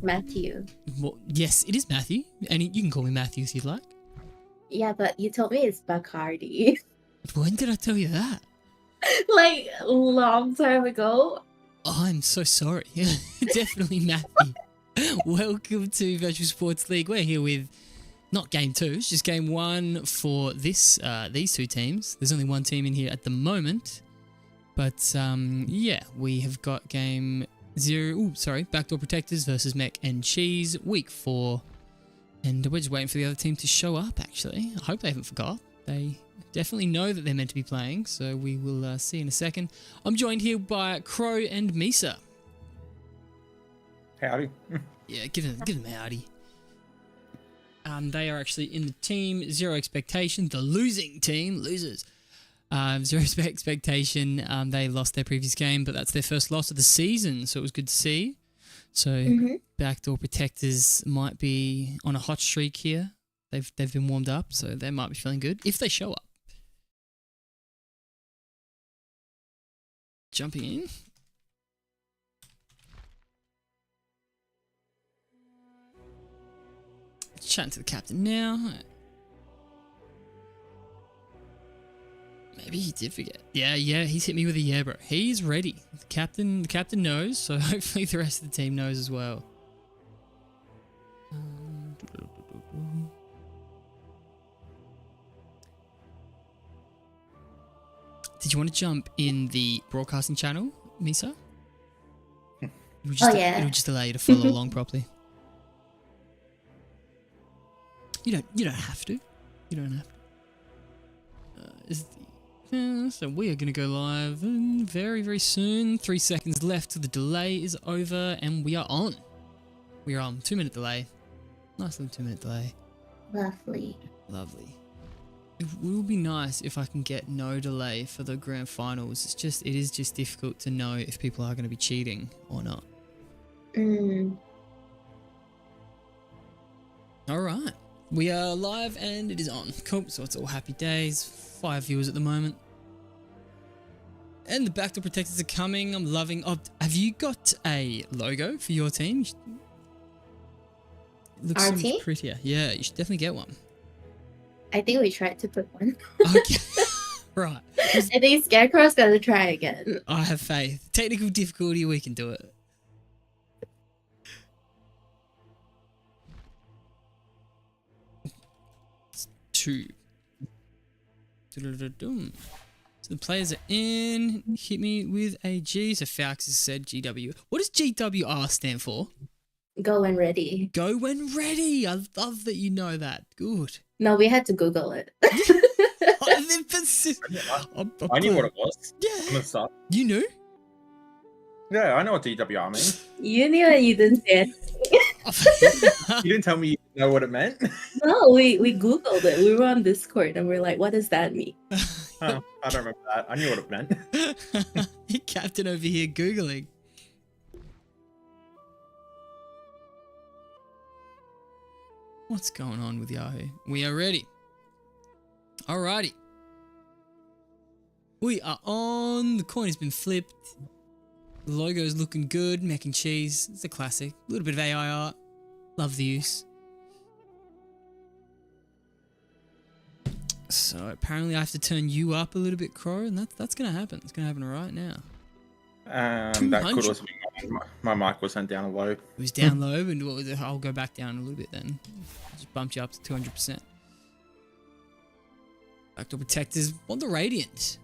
Matthew. Well, yes, it is Matthew, and you can call me Matthew if you'd like. Yeah, but you told me it's Bacardi. When did I tell you that? Like a long time ago. Oh, I'm so sorry. Definitely Matthew. Welcome to Virtual Sports League. We're here with not game 2, it's just game 1 for these two teams. There's only one team in here at the moment, but yeah, we have got game 0. Backdoor Protectors versus Mech and Cheese, week 4, and we're just waiting for the other team to show up. Actually, I hope they haven't forgot. They definitely know that they're meant to be playing, so we will see in a second. I'm joined here by Crow and Misa. Howdy. Yeah, give them a howdy. They are actually in the team Zero Expectation, the losing team, losers. Zero Expectation, they lost their previous game, but that's their first loss of the season, so it was good to see. So Backdoor Protectors might be on a hot streak here. They've been warmed up, so they might be feeling good if they show up. Jumping in. Chatting to the captain now. Maybe he did forget. Yeah, he's hit me with a yeah, bro. He's ready. The captain knows, so hopefully the rest of the team knows as well. Did you want to jump in the broadcasting channel, Misa? It'll just allow you to follow along properly. You don't have to. You don't have to. So we are going to go live very, very soon. 3 seconds left till the delay is over, and we are on. We are on. 2-minute delay. Nice little 2-minute delay. Lovely. It will be nice if I can get no delay for the grand finals. It is just difficult to know if people are going to be cheating or not. All right. We are live and it is on. Cool, so it's all happy days. 5 viewers at the moment. And the Backdoor Protectors are coming. I'm loving... Oh, have you got a logo for your team? It looks so much prettier. Yeah, you should definitely get one. I think we tried to put one. Okay. Right. I think Scarecrow's gonna try again. I have faith. Technical difficulty, we can do it. Two. So the players are in. Hit me with a G. So Fax has said GW. What does GWR stand for? Go when ready. Go when ready. I love that you know that. Good. No, we had to Google it. I knew what it was. Yeah. You knew? Yeah, I know what DWR means. You knew and you didn't say it. You didn't tell me you know what it meant. No, we Googled it. We were on Discord and we're like, what does that mean? Oh, I don't remember that. I knew what it meant. Captain over here Googling. What's going on with Yahoo? We are ready. Alrighty. We are on. The coin has been flipped. The logo is looking good. Mac and cheese. It's a classic. A little bit of AI art. Love the use. So apparently I have to turn you up a little bit, Crow, and that's going to happen. It's going to happen right now. That could also be my mic was sent down low. It was down low, and what was it? I'll go back down a little bit then. Just bumped you up to 200%. Backdoor Protectors want the Radiant.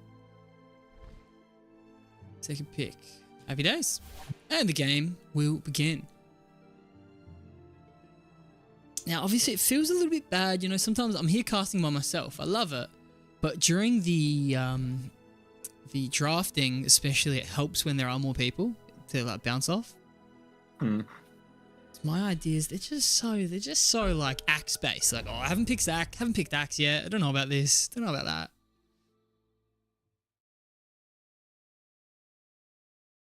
Take a pick. Happy days. And the game will begin. Now, obviously, it feels a little bit bad. You know, sometimes I'm here casting by myself. I love it. But during the drafting, especially, it helps when there are more people to like bounce off. My ideas, they're just so like axe based. Like, oh, I haven't picked axe yet. I don't know about this. Don't know about that.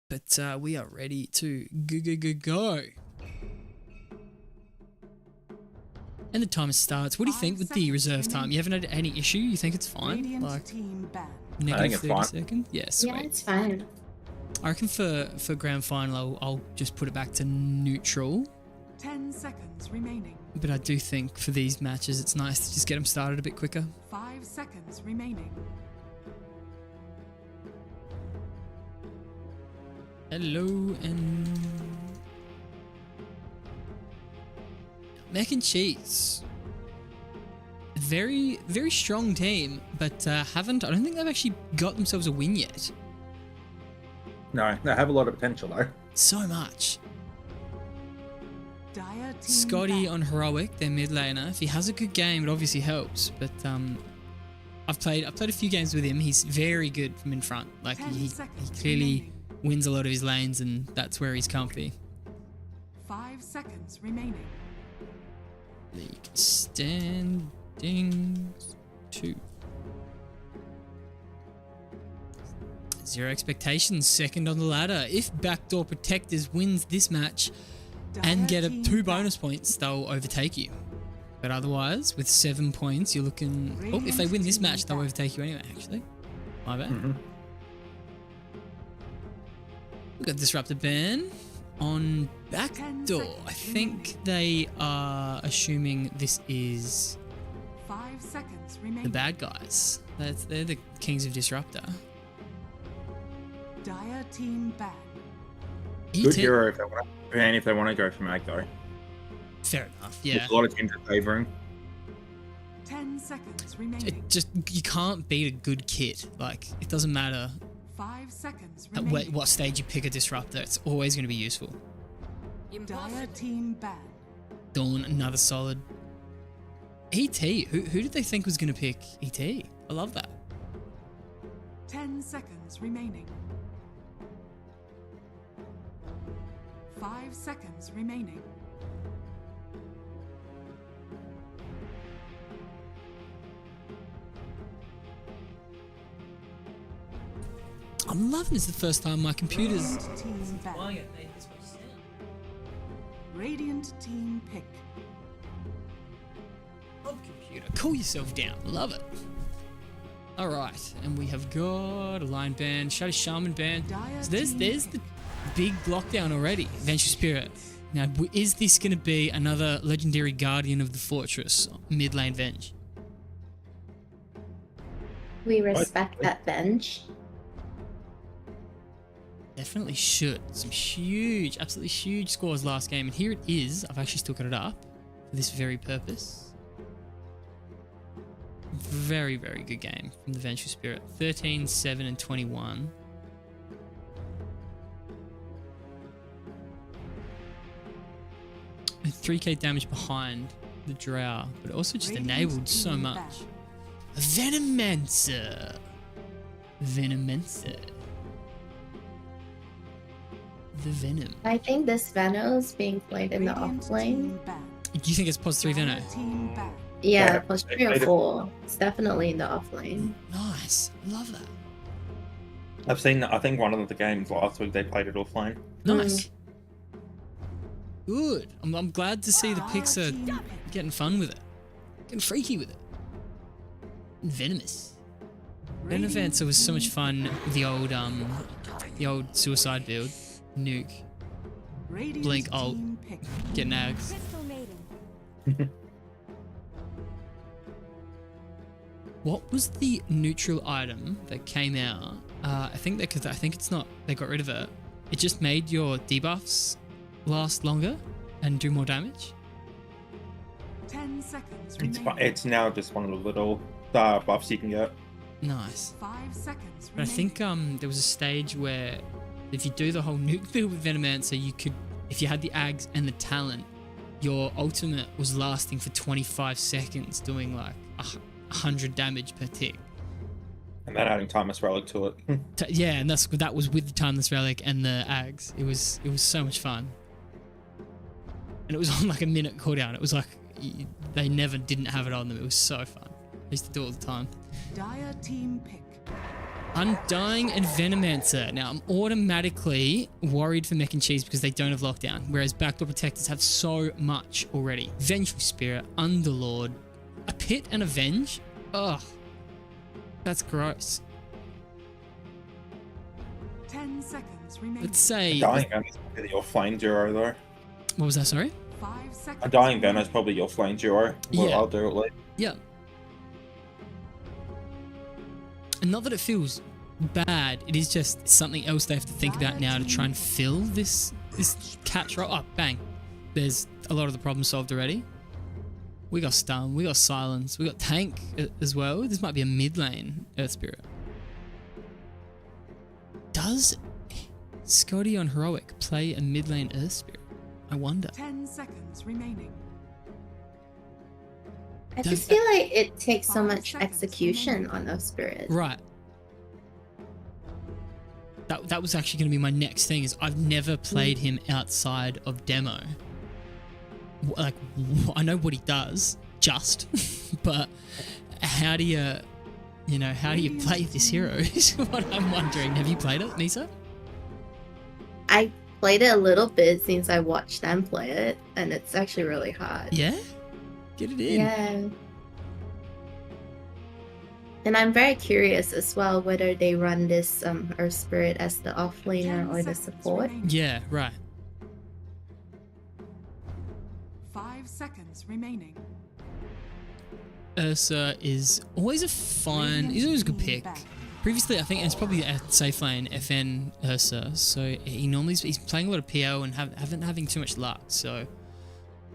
But we are ready to go. And the timer starts. What do you think with the reserve time? You haven't had any issue? You think it's fine? Like negative 30 seconds? Yeah, sweet. Yeah, it's fine. I reckon for grand final, I'll just put it back to neutral. 10 seconds remaining. But I do think for these matches, it's nice to just get them started a bit quicker. 5 seconds remaining. Hello and mac and cheese. Very, very strong team, but I don't think they've actually got themselves a win yet. No, they have a lot of potential though. So much. Dire team Scotty back. on heroic, their mid laner. If he has a good game, it obviously helps. But I've played a few games with him. He's very good from in front. Like 10 he seconds clearly remaining. wins a lot of his lanes, and that's where he's comfy. 5 seconds remaining. League standings 2. Zero expectations, second on the ladder. If Backdoor Protectors wins this match and get Dire team 2 back. bonus points, they'll overtake you. But otherwise, with 7 points, you're looking... Oh, if they win this match, they'll overtake you anyway, actually. My bad. We've got Disruptor Ban on Backdoor. I think they are assuming this is 5 seconds remaining. the bad guys. They're the kings of Disruptor. Dire team back. Good hero if they want to, and if they want to go for Mag though. Fair enough, yeah. There's a lot of teams are favouring. 10 seconds remaining. You can't beat a good kit. Like, it doesn't matter 5 seconds at remaining. what stage you pick a Disruptor. It's always going to be useful. Dire team back. Dawn, another solid. ET, who did they think was going to pick ET? I love that. 10 seconds remaining. 5 seconds remaining. I'm loving this. The first time my computer's... Radiant team back. Radiant team pick. Computer, cool yourself down. Love it. Alright, and we have got a line band, Shadow Shaman band. So there's the big lockdown already. Vengeful Spirit. Now, is this going to be another legendary guardian of the fortress, mid lane Venge? We respect that bench. Definitely should. Some huge, absolutely huge scores last game. And here it is. I've actually still got it up for this very purpose. Very, very good game from the Vengeful Spirit. 13, 7, and 21. And 3k damage behind the Drow, but also just Radiant enabled so team much. back. A Venomancer. Venomancer. The Venom. I think this Veno is being played in the Radiant off lane. team back. Do you think it's pos 3 Veno? Dire team back. Yeah, Yeah, plus they 3 or played it. 4. It's definitely in the off lane. Nice. I love that. I've seen, I think one of the games last week they played it offline. Nice. Good. I'm glad to see the picks are getting fun with it. Getting freaky with it. And venomous. Venomancer was so much fun with the old suicide build. Nuke. Radiant Blink ult. team pick. Get nags. What was the neutral item that came out? I think it's not. They got rid of it. It just made your debuffs last longer and do more damage. 10 seconds It's remaining. it's now just one of the little buffs you can get. Nice. 5 seconds But I remaining. think there was a stage where if you do the whole nuke build with Venomancer, you could, if you had the Ags and the talent, your ultimate was lasting for 25 seconds, doing like 100 damage per tick. And then adding Timeless Relic to it. Yeah, and that was with the Timeless Relic and the Ags. It was so much fun. And it was on like a minute cooldown. It was like they never didn't have it on them. It was so fun. I used to do it all the time. Dire team pick. Undying and Venomancer. Now, I'm automatically worried for Mech and Cheese because they don't have lockdown, whereas Backdoor Protectors have so much already. Vengeful Spirit, Underlord, a Pit and a Venge? Ugh. That's gross. 10 seconds remaining. Let's say... Dying on the offline duo though. What was that, sorry? 5 seconds. A dying Venom is probably your flame duo. Well, Yeah. I'll do it later. Yeah. And not that it feels bad, it is just something else they have to think about now to try and fill this catch role. Oh, bang. There's a lot of the problem solved already. We got stun, we got silence, we got tank as well. This might be a mid lane Earth Spirit. Does Scotty on Heroic play a mid lane Earth Spirit? I wonder. 10 seconds remaining. I just feel like it takes so much execution on Earth Spirit. Right. That was actually going to be my next thing. Is I've never played him outside of demo. Like, I know what he does, but how do you play this hero? Is what I'm wondering. Have you played it, Misa? I played it a little bit since I watched them play it, and it's actually really hard. Yeah, get it in. Yeah. And I'm very curious as well whether they run this Earth Spirit as the offlaner 10 or the seconds support. remaining. Yeah, right. 5 seconds remaining. Ursa is always a fun. He's always a good pick. Previously, I think it's probably a safe lane FN Ursa. So he's playing a lot of PO and having too much luck. So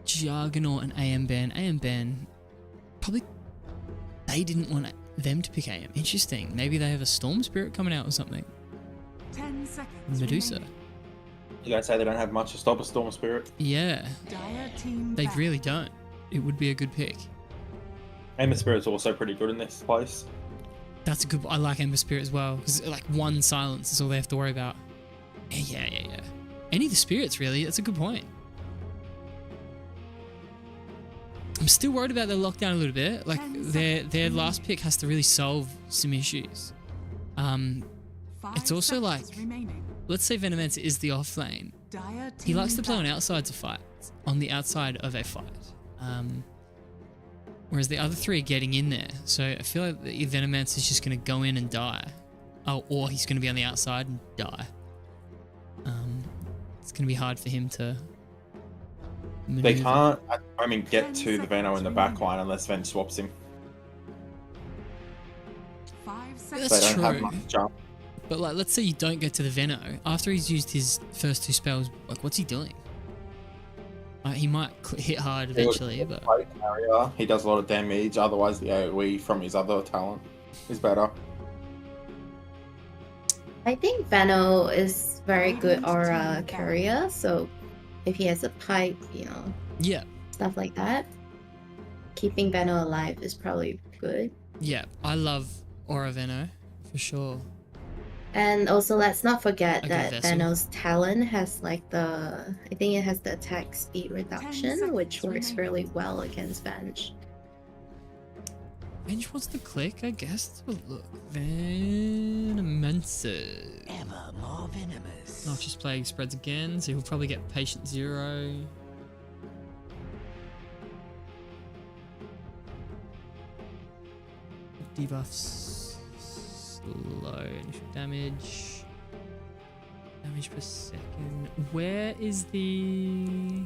Juggernaut and AM Ben probably they didn't want them to pick AM. Interesting. Maybe they have a Storm Spirit coming out or something. 10 seconds Medusa. remaining. You guys say they don't have much to stop a Storm Spirit. Yeah, Dire team they back. really don't. It would be a good pick. Ember Spirit's also pretty good in this place. That's a good. I like Ember Spirit as well because like one silence is all they have to worry about. Yeah. Any of the spirits really. That's a good point. I'm still worried about their lockdown a little bit. Like 10 their seconds last remaining. pick has to really solve some issues. 5 it's also seconds like- remaining. Let's say Venomancer is the off lane. Dire He likes team to play on back. outsides of fights, on the outside of a fight. Whereas the other three are getting in there. So I feel like the Venomancer is just going to go in and die. Oh, or he's going to be on the outside and die. It's going to be hard for him to maneuver. They can't, get to the Veno in the back line unless Ven swaps him. 5 seconds. They That's don't have true. much jump. But like, let's say you don't get to the Veno. After he's used his first two spells, like, what's he doing? He might hit hard eventually, but... Play carrier. He does a lot of damage, otherwise the AoE from his other talent is better. I think Veno is very good aura carrier, so if he has a pipe, Yeah, stuff like that, keeping Veno alive is probably good. yeah. I love Aura Veno, for sure. And also, let's not forget A good that vessel. Veno's talent has I think it has the attack speed 10 reduction, seconds which works remaining. really well against Venge. Venge wants to click, I guess. Let's have a look. Venomancer. Ever more venomous. Noxious Plague spreads again, so he'll probably get Patient 0. Debuffs. Slow initial damage. Damage per second. Where is the...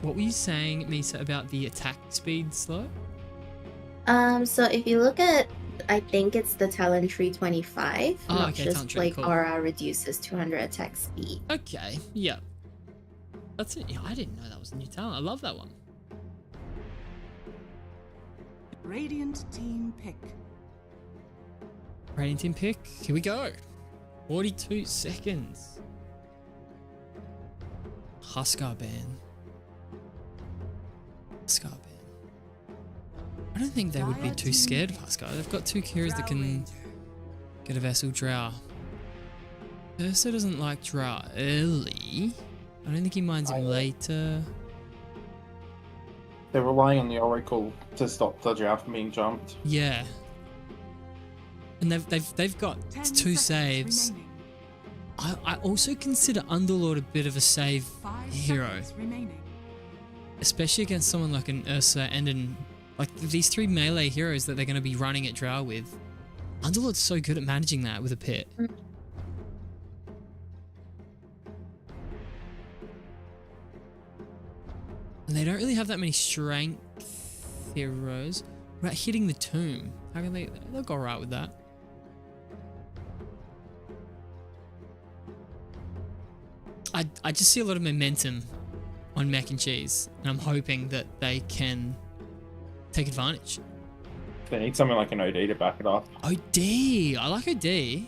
What were you saying, Misa, about the attack speed slow? So if you look at, I think it's the talent tree 25. Oh, not okay, just talent tree, like cool. aura reduces 200 attack speed. Okay, yeah. That's it. Yeah, I didn't know that was a new talent. I love that one. Radiant team pick. Radiant team pick. Here we go. 42 seconds. Huskar ban. Huskar ban. I don't think they would be too scared of Huskar. They've got two heroes that can get a vessel Drow. Ursa doesn't like Drow early. I don't think he minds him later. They're relying on the Oracle to stop the Drow from being jumped. Yeah. And they've got 10 two seconds saves. remaining. I also consider Underlord a bit of a save 5 hero. seconds remaining. Especially against someone like an Ursa and like these three melee heroes that they're going to be running at Drow with. Underlord's so good at managing that with a pit. And they don't really have that many strength heroes. What about hitting the tomb? How can they'll go alright with that. I just see a lot of momentum on Mac and Cheese, and I'm hoping that they can take advantage. They need something like an OD to back it up. OD! I like OD.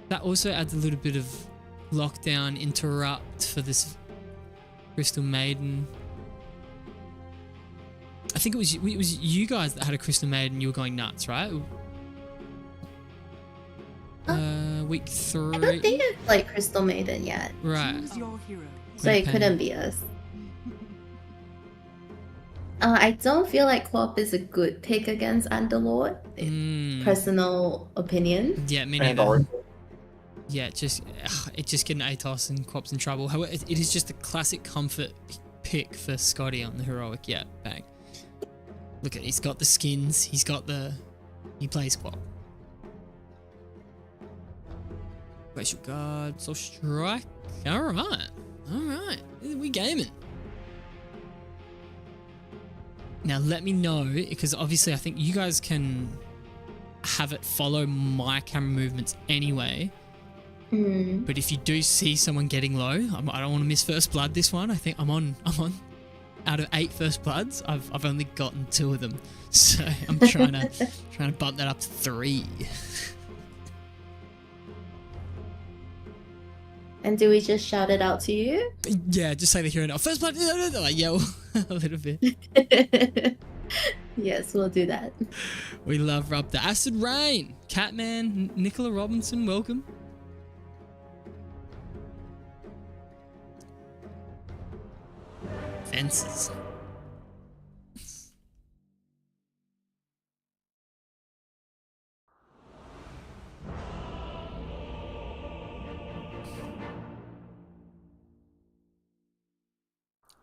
That also adds a little bit of lockdown, interrupt for this Crystal Maiden. I think it was you guys that had a Crystal Maiden. You were going nuts, right? Week 3. I don't think it's like Crystal Maiden yet, Right. Choose your hero. so it couldn't be us. I don't feel like Co-op is a good pick against Underlord. Personal opinion. Yeah, me And neither. Oracle. Yeah, it just getting Atos and Co-op's in trouble. However, it is just a classic comfort pick for Scotty on the heroic. Yeah, bang. Look at, he's got the skins. He plays Co-op. Glacial Guard, Soul Strike. Alright. We gaming. Now let me know, because obviously I think you guys can have it follow my camera movements anyway. But if you do see someone getting low, I don't want to miss First Blood this one. I think I'm on out of 8 First Bloods, I've only gotten 2 of them. So I'm trying to bump that up to 3. And do we just shout it out to you? Yeah, just say the hero now. First Blood, like yell a little bit. Yes, we'll do that. We love Rupter. Acid Rain, Catman, Nicola Robinson, welcome. Fences.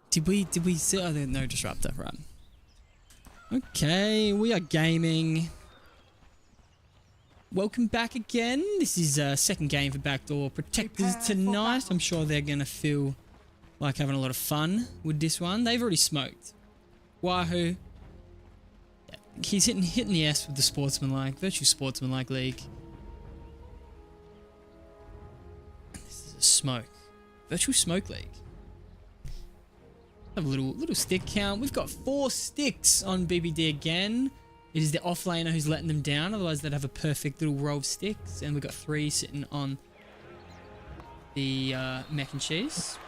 Did we see? Oh, no disruptor, right? Okay, we are gaming. Welcome back again. This is second game for Backdoor Protectors tonight. I'm sure they're gonna feel like having a lot of fun with this one. They've already smoked. Wahoo. Yeah, he's hitting the S with the sportsmanlike, virtual sportsmanlike league. This is a smoke. Virtual smoke league. Have a little stick count. We've got 4 sticks on BBD again. It is the offlaner who's letting them down. Otherwise, they'd have a perfect little row of sticks. And we've got 3 sitting on the Mac and Cheese.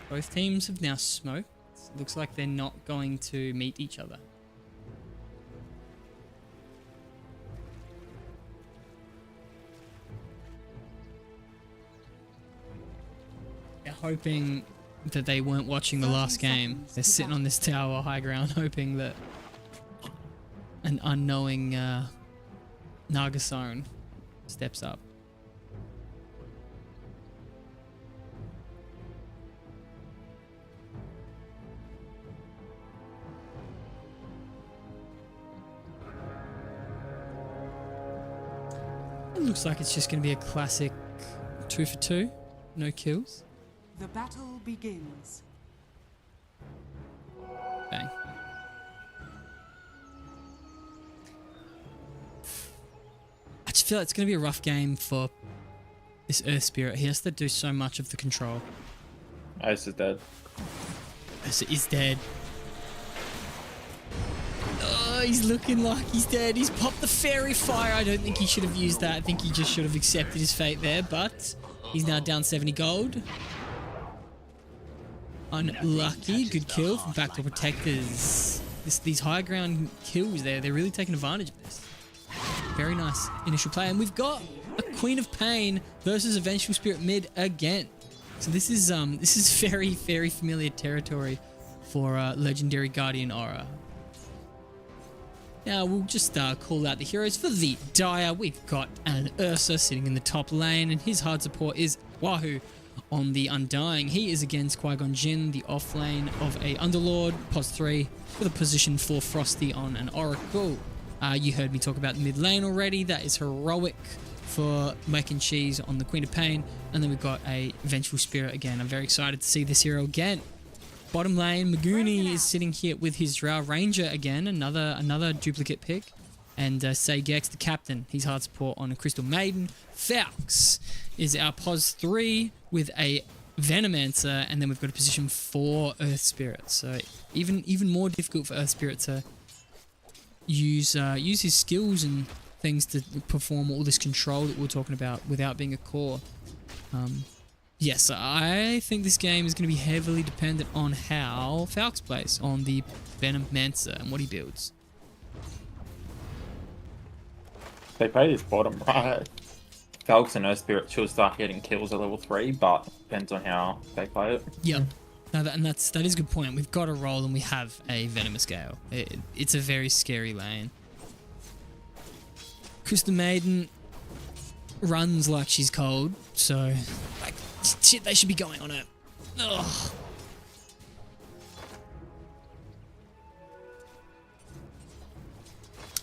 Both teams have now smoked. Looks like they're not going to meet each other. They're hoping that they weren't watching the last game. They're sitting on this tower high ground hoping that an unknowing Nagasone steps up. It looks like it's just going to be a classic 2 for 2, no kills. The battle begins. Bang. I just feel like it's going to be a rough game for this Earth Spirit. He has to do so much of the control. Ace is dead. Ursa is dead. Oh, he's looking like he's dead. He's popped the fairy fire. I don't think he should have used that. I think he just should have accepted his fate there, but he's now down 70 gold. Unlucky. Good kill from Backdoor Protectors. These high ground kills they're really taking advantage of this. Very nice initial play. And we've got a Queen of Pain versus a Vengeful Spirit mid again. So this is very, very familiar territory for Legendary Guardian Aura. Now we'll just call out the heroes for the Dire. We've got an Ursa sitting in the top lane, and his hard support is Wahoo on the Undying. He is against Qui-Gon Jinn, the off lane of a Underlord, pos 3, with a position for Frosty on an Oracle. You heard me talk about the mid lane already. That is heroic for Mac and Cheese on the Queen of Pain. And then we've got a Vengeful Spirit again. I'm very excited to see this hero again. Bottom lane, Maguni is sitting here with his Drow Ranger again, another duplicate pick. And Sagex, the captain, he's hard support on a Crystal Maiden. Falx is our pos 3 with a Venomancer, and then we've got a position 4 Earth Spirit. So even more difficult for Earth Spirit to use his skills and things to perform all this control that we're talking about without being a core. Yes, I think this game is going to be heavily dependent on how Falx plays on the Venomancer and what he builds. They play this bottom, right? Falx and Earth Spirit should start getting kills at level 3, but depends on how they play it. Yep. No, that is a good point. We've got a roll and we have a Venomous Gale. It's a very scary lane. Crystal Maiden runs like she's cold, so like shit, they should be going on it. Ugh.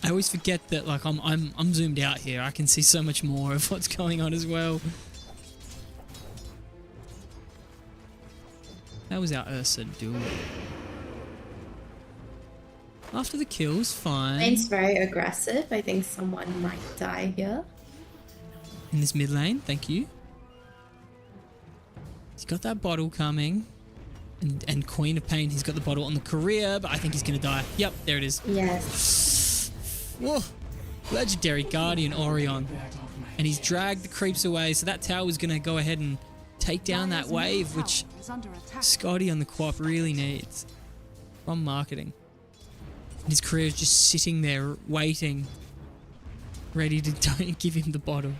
I always forget that like I'm zoomed out here. I can see so much more of what's going on as well. How was our Ursa doing? After the kills, fine. Lane's very aggressive. I think someone might die here. In this mid lane, thank you. He's got that bottle coming. And Queen of Pain, he's got the bottle on the career, but I think he's going to die. Yep, there it is. Yes. Whoa. Legendary Guardian Orion. And he's dragged the creeps away, so that tower is going to go ahead and take down that wave, which Scotty on the co-op really needs from marketing. And his career is just sitting there waiting, ready to give him the bottle.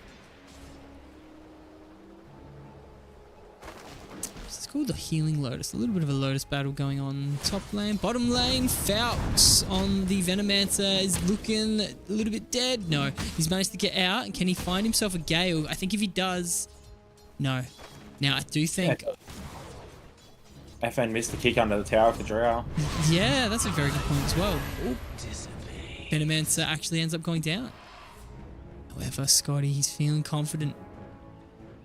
It's called the Healing Lotus. A little bit of a Lotus battle going on top lane. Bottom lane, Falx on the Venomancer is looking a little bit dead. No, he's managed to get out. And can he find himself a Gale? I think if he does, no. Now, I do think... FN missed the kick under the tower for Drow. Yeah, that's a very good point as well. Venomancer actually ends up going down. However, Scotty, he's feeling confident.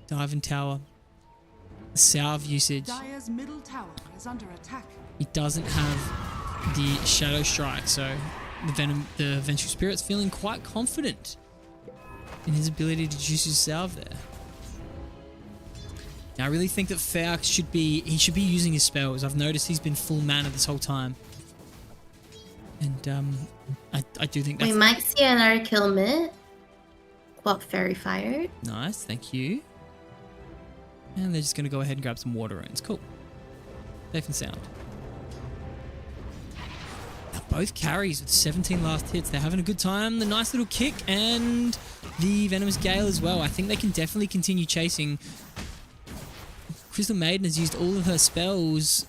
Diving tower. Salve usage. Dire's middle tower is under attack. He doesn't have the Shadow Strike, so the Vengeful Spirit's feeling quite confident in his ability to juice his salve there. Now, I really think that Falx should be using his spells. I've noticed he's been full mana this whole time. And I do think that's... We might see another kill mid. Quap Fairy fired. Nice, thank you. And they're just going to go ahead and grab some water runes. Cool. Safe and sound. Now, both carries with 17 last hits. They're having a good time. The nice little kick and the Venomous Gale as well. I think they can definitely continue chasing. Crystal Maiden has used all of her spells.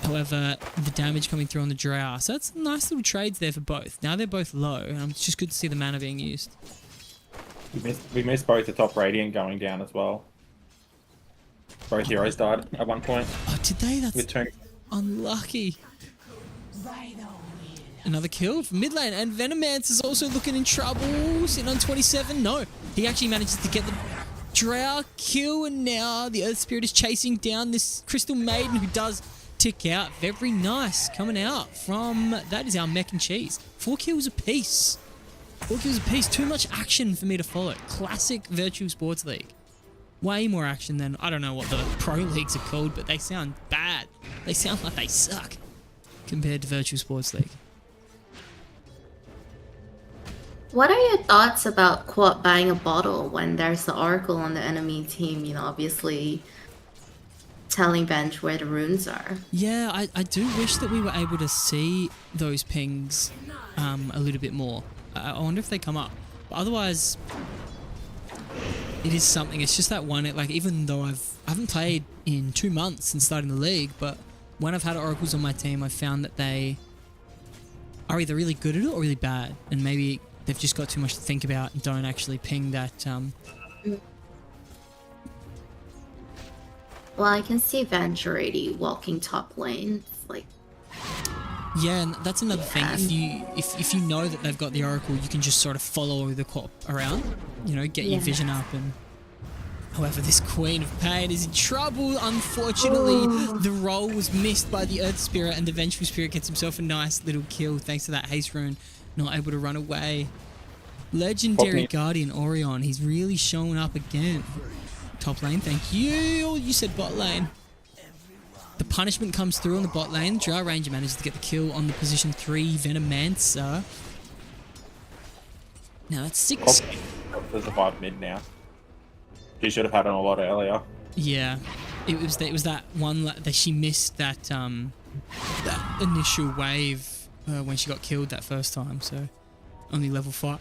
However, the damage coming through on the Drow. So that's nice little trades there for both. Now they're both low. And it's just good to see the mana being used. We missed both the top Radiant going down as well. Both heroes died at one point. Oh, did they? That's With two. unlucky. Another kill from mid lane, and Venomancer is also looking in trouble. Sitting on 27. No, he actually manages to get the Drow kill, and now the Earth Spirit is chasing down this Crystal Maiden who does tick out. Very nice coming out from, that is our mech and cheese. 4 kills apiece. 4 kills apiece. Too much action for me to follow. Classic Virtual Sports League. Way more action than, I don't know what the pro leagues are called, but they sound bad. They sound like they suck compared to Virtual Sports League. What are your thoughts about Quap buying a bottle when there's the Oracle on the enemy team, you know, obviously telling Bench where the runes are? Yeah, I do wish that we were able to see those pings a little bit more. I wonder if they come up. But otherwise, it is something. It's just that one, like, even though I haven't played in 2 months since starting the league, but when I've had Oracles on my team, I've found that they are either really good at it or really bad. And maybe they've just got too much to think about and don't actually ping that. Well, I can see Bench already walking top lane. It's like, yeah, and that's another thing. If you know that they've got the Oracle, you can just sort of follow the Quap around. You know, get your vision up, and However, this Queen of Pain is in trouble. Unfortunately, the roll was missed by the Earth Spirit, and the Vengeful Spirit gets himself a nice little kill thanks to that haste rune. Not able to run away. Legendary Guardian Orion. He's really showing up again. Top lane, thank you. You said bot lane. The punishment comes through on the bot lane. Drow Ranger manages to get the kill on the position 3 Venomancer. Now that's 6. There's a 5 mid now. He should have had on a lot earlier. Yeah, it was that one that she missed that initial wave when she got killed that first time. So only level 5.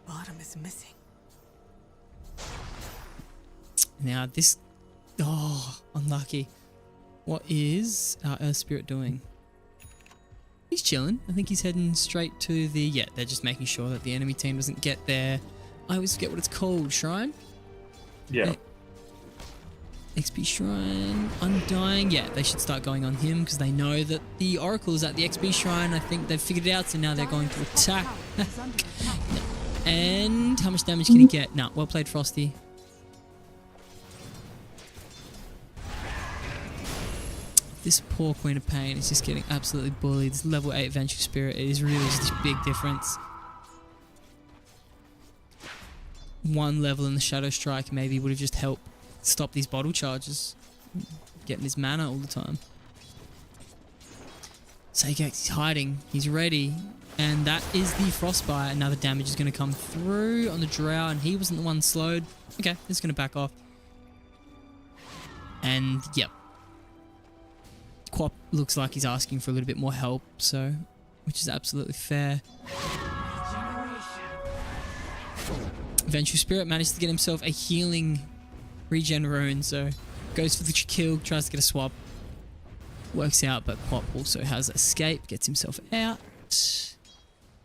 Bottom is missing. Now this, unlucky. What is our Earth Spirit doing? He's chilling. I think he's heading straight to the, they're just making sure that the enemy team doesn't get there. I always forget what it's called, Shrine? Yeah. XP Shrine, Undying. Yeah, they should start going on him because they know that the Oracle is at the XP Shrine. I think they've figured it out, so now they're going to attack. And how much damage can he get? No, well played, Frosty. This poor Queen of Pain is just getting absolutely bullied. This level 8 Vengeful Spirit, it is really just a big difference. One level in the Shadow Strike maybe would have just helped stop these bottle charges. Getting his mana all the time. Sagex, he's hiding. He's ready. And that is the Frostbite. And now the damage is going to come through on the Drow. And he wasn't the one slowed. Okay, it's going to back off. And, yep. Quap looks like he's asking for a little bit more help. So, which is absolutely fair. Vengeful Spirit managed to get himself a healing regen rune, so goes for the kill, tries to get a swap. Works out, but Quap also has escape, gets himself out.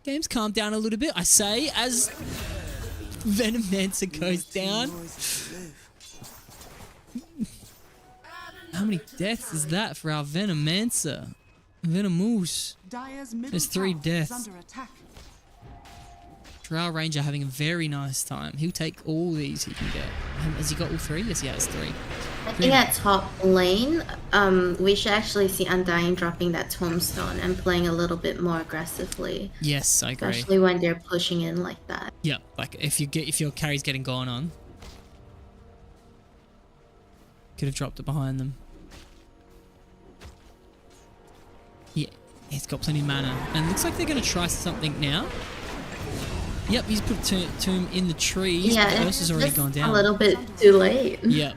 Game's calmed down a little bit, I say, as Venomancer goes down. How many deaths is that for our Venomancer? Venomoose. There's 3 deaths. Drow Ranger having a very nice time. He'll take all these he can get. Has he got all 3? Yes, he has 3. I think at top lane, we should actually see Undying dropping that tombstone and playing a little bit more aggressively. Yes, I agree. Especially when they're pushing in like that. Yeah, like if your carry's getting gone on. Could have dropped it behind them. Yeah, he's got plenty of mana. And it looks like they're going to try something now. Yep, he's put Tomb in the trees, yeah, but Ursa's already gone down. A little bit too late. Yep.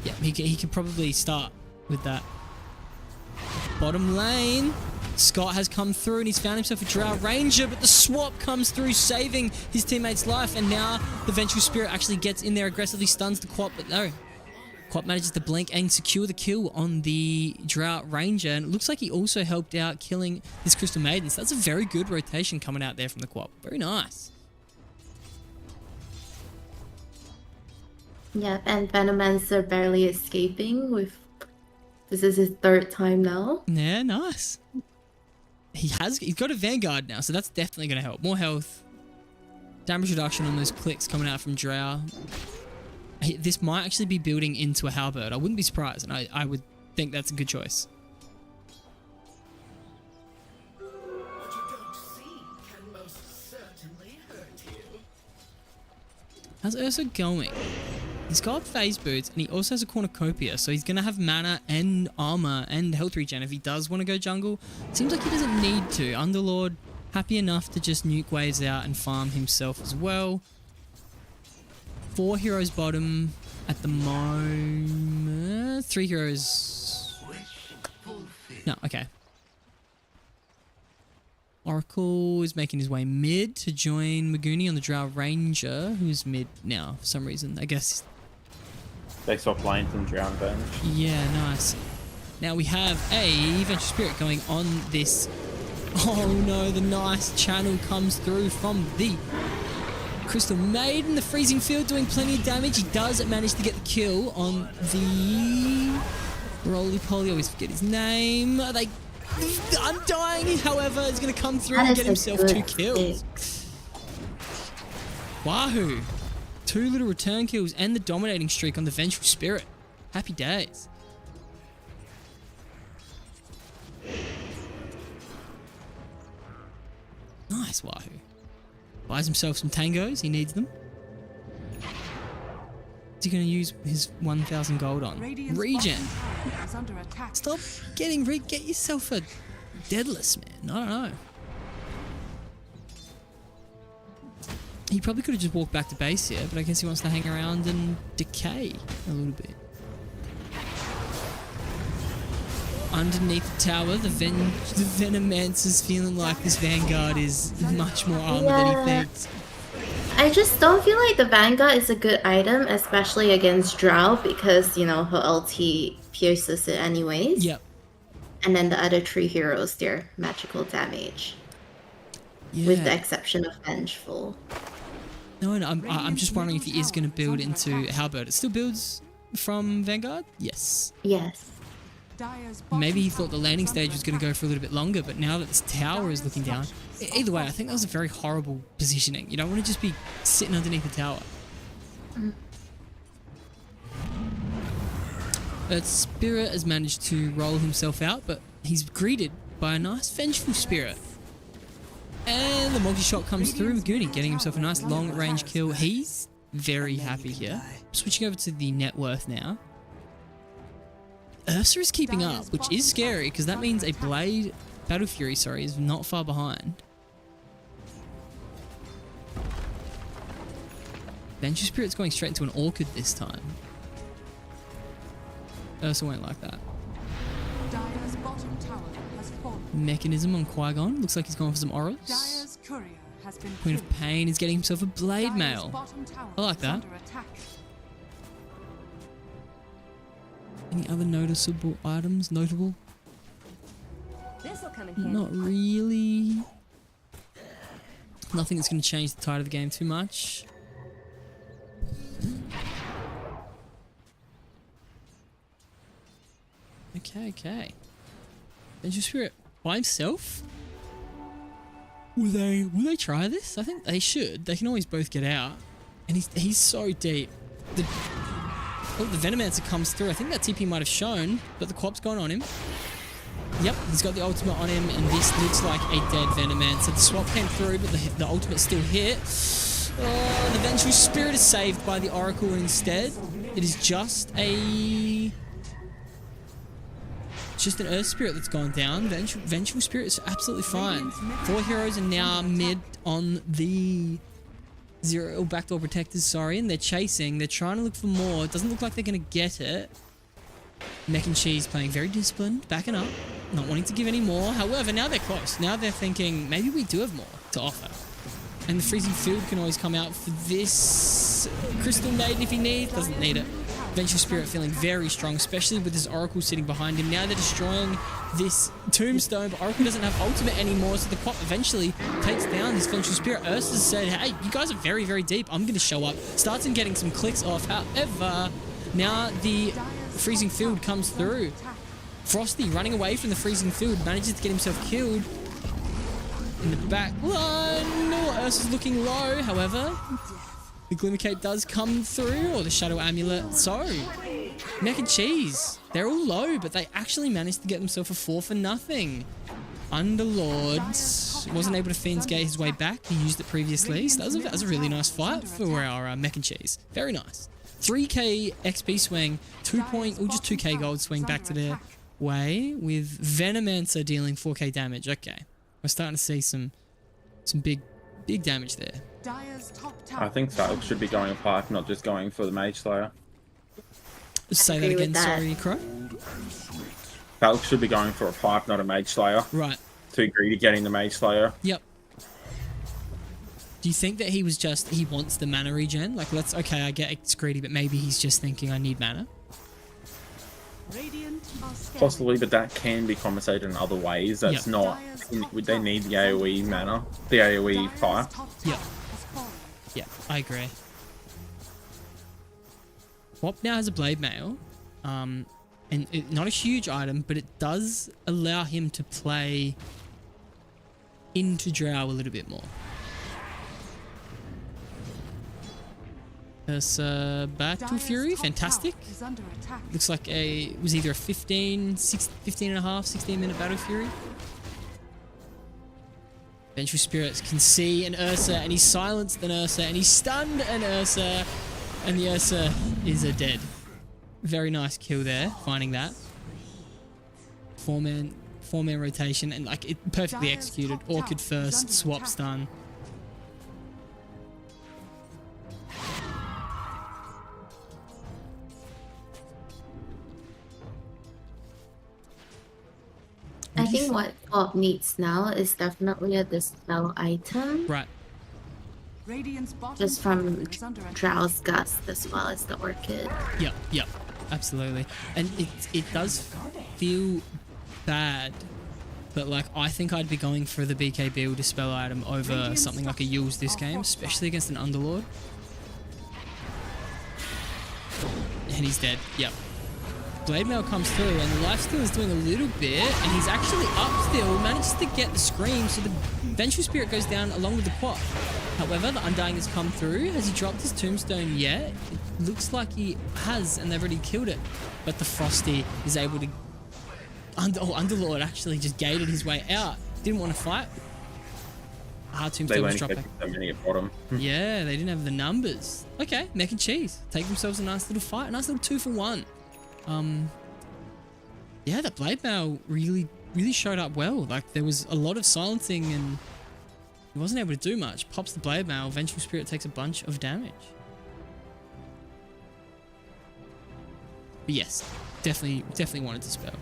Yep, he can probably start with that. Bottom lane, Scott has come through and he's found himself a Drow Ranger, but the swap comes through, saving his teammate's life, and now the Vengeful Spirit actually gets in there, aggressively stuns the Quap, but no. Quap manages to blink and secure the kill on the Drow Ranger, and it looks like he also helped out killing this Crystal Maiden. So that's a very good rotation coming out there from the Quap. Very nice. Yep, and Venomancer barely escaping with... This is his 3rd time now. Yeah, nice. He's got a Vanguard now, so that's definitely going to help. More health. Damage reduction on those clicks coming out from Drow. This might actually be building into a halberd. I wouldn't be surprised, and I would think that's a good choice. What you don't see can most certainly hurt you. How's Ursa going? He's got phase boots, and he also has a cornucopia, so he's going to have mana and armor and health regen if he does want to go jungle. Seems like he doesn't need to. Underlord, happy enough to just nuke waves out and farm himself as well. 4 heroes bottom at the moment. 3 heroes. No, okay. Oracle is making his way mid to join Maguni on the Drow Ranger, who's mid now for some reason. I guess. They swap lanes and Drown Bench. Yeah, nice. Now we have a Vengeful Spirit going on this. Oh no, the nice channel comes through from the Crystal Maiden, the freezing field, doing plenty of damage. He does manage to get the kill on the roly-poly. I always forget his name. They Undying, however, is going to come through and get himself 2 kills. Wahoo! 2 little return kills and the dominating streak on the Vengeful Spirit. Happy days. Nice, Wahoo. Buys himself some tangos. He needs them. What's he going to use his 1,000 gold on? Radiant's Regen. bottom tower is under attack. Stop getting get yourself a deadless, man. I don't know. He probably could have just walked back to base here, but I guess he wants to hang around and decay a little bit. Underneath the tower, the Venomancer's feeling like this Vanguard is much more armor than he thinks. I just don't feel like the Vanguard is a good item, especially against Drow, because, you know, her ulti pierces it anyways. Yep. And then the other 3 heroes, they're magical damage. Yeah. With the exception of Vengeful. No, I'm just wondering if he is going to build into Halberd. It still builds from Vanguard? Yes. Yes. Dire's bottom Maybe he thought the tower landing is stage under was going to go for a little bit longer, but now that this tower is looking down... Either way, I think that was a very horrible positioning. You don't want to just be sitting underneath the tower. But Spirit has managed to roll himself out, but he's greeted by a nice Vengeful Spirit. And the multi-shot comes through. Magoonie getting himself a nice long-range kill. He's very happy here. Switching over to the net worth now. Ursa is keeping up, which is scary because that means a Blade, Battle Fury, sorry, is not far behind. Vengeful Spirit's going straight into an Orchid this time. Ursa won't like that. Dire's bottom tower has fallen. Mechanism on Qui-Gon. Looks like he's going for some auras. Dire's courier has been Queen of killed. Pain is getting himself a Blade Dire's Mail. bottom tower I like is that. under attack. Any other noticeable items? Notable? This'll come in handy. Not really. Nothing that's going to change the tide of the game too much. Okay. Vengeful Spirit by himself? Will they try this? I think they should. They can always both get out. And he's so deep. The Venomancer comes through. I think that TP might have shown, but the Quap's gone on him. Yep, he's got the ultimate on him, and this looks like a dead Venomancer. The swap came through, but the ultimate still hit. Oh, the Vengeful Spirit is saved by the Oracle, and instead it is just an Earth Spirit that's gone down. Vengeful Spirit is absolutely fine. 4 heroes are now mid on the Backdoor Protectors, sorry, and they're chasing. They're trying to look for more. It doesn't look like they're going to get it. Mech and Cheese playing very disciplined, backing up, not wanting to give any more. However, now they're close. Now they're thinking, maybe we do have more to offer. And the Freezing Field can always come out for this. Crystal Maiden if he needs, doesn't need it. Vengeful Spirit feeling very strong, especially with his Oracle sitting behind him. Now they're destroying this Tombstone, but Oracle doesn't have ultimate anymore, so the Quap eventually takes down this Vengeful Spirit. Ursa said, hey, you guys are very, very deep. I'm going to show up. Starts in getting some clicks off. However, now the Freezing Field comes through. Frosty running away from the Freezing Field, manages to get himself killed. In the back line, Ursa's looking low, however. The Glimmer Cape does come through, or the Shadow Amulet. So, Mech and Cheese, they're all low, but they actually managed to get themselves a 4 for nothing. Underlord wasn't able to Fiend's Gate his way back. He used it previously, so that was a really nice fight for our Mech and Cheese. Very nice. 3k XP swing, just 2k gold swing back to their way, with Venomancer dealing 4k damage. Okay, we're starting to see some big damage there. Dire's top tower I think Falk should be going pipe, not just going for the Mage Slayer. Say that agree again, with that. sorry, Crow. Falk should be going for a pipe, not a Mage Slayer. Right. Too greedy getting the Mage Slayer. Yep. Do you think that he wants the mana regen? Like, okay, I get it's greedy, but maybe he's just thinking I need mana. Radiant are scaling. Possibly, but that can be compensated in other ways. That's Yep. not... They need the AoE mana. The AoE pipe. Dire's top Yeah. tower has fallen. Yeah, I agree. Wop now has a Blade Mail. Not a huge item, but it does allow him to play into Drow a little bit more. Battle Dire's Fury, top fantastic. tower is under attack. Looks like it was either a 15 and a half, 16-minute Battle Fury. Vengeful Spirits can see an Ursa, and he's silenced an Ursa, and he's stunned an Ursa, and the Ursa is a dead. Very nice kill there, finding that. Four-man rotation, and like it perfectly Dire's executed. top tower Orchid is first, under swap attack. stun. I think what Bob needs now is definitely a dispel item. Right. Radiant's bottom Just tower from is under attack. Drow's Gust as well as the Orchid. Yep, absolutely. And it does feel bad, but like I think I'd be going for the BKB dispel item over Radiant's something like a Yule's this are game, hostile. especially against an Underlord. And he's dead. Yep. Blade Mail comes through, and the lifesteal is doing a little bit, and he's actually up still, manages to get the scream, so the Vengeful Spirit goes down along with the quad. However, the Undying has come through. Has he dropped his tombstone yet? It looks like he has, and they've already killed it. But the Frosty is able to... Underlord actually just gated his way out. Didn't want to fight. They Tombstone was weren't dropped back. expecting so many at bottom. Yeah, they didn't have the numbers. Okay, Mac and Cheese. Take themselves a nice little fight. A nice little 2-for-1. Yeah, that Blade Mail really showed up well. Like, there was a lot of silencing and he wasn't able to do much. Pops the Blade Mail, Vengeful Spirit takes a bunch of damage. But yes, definitely wanted to spell.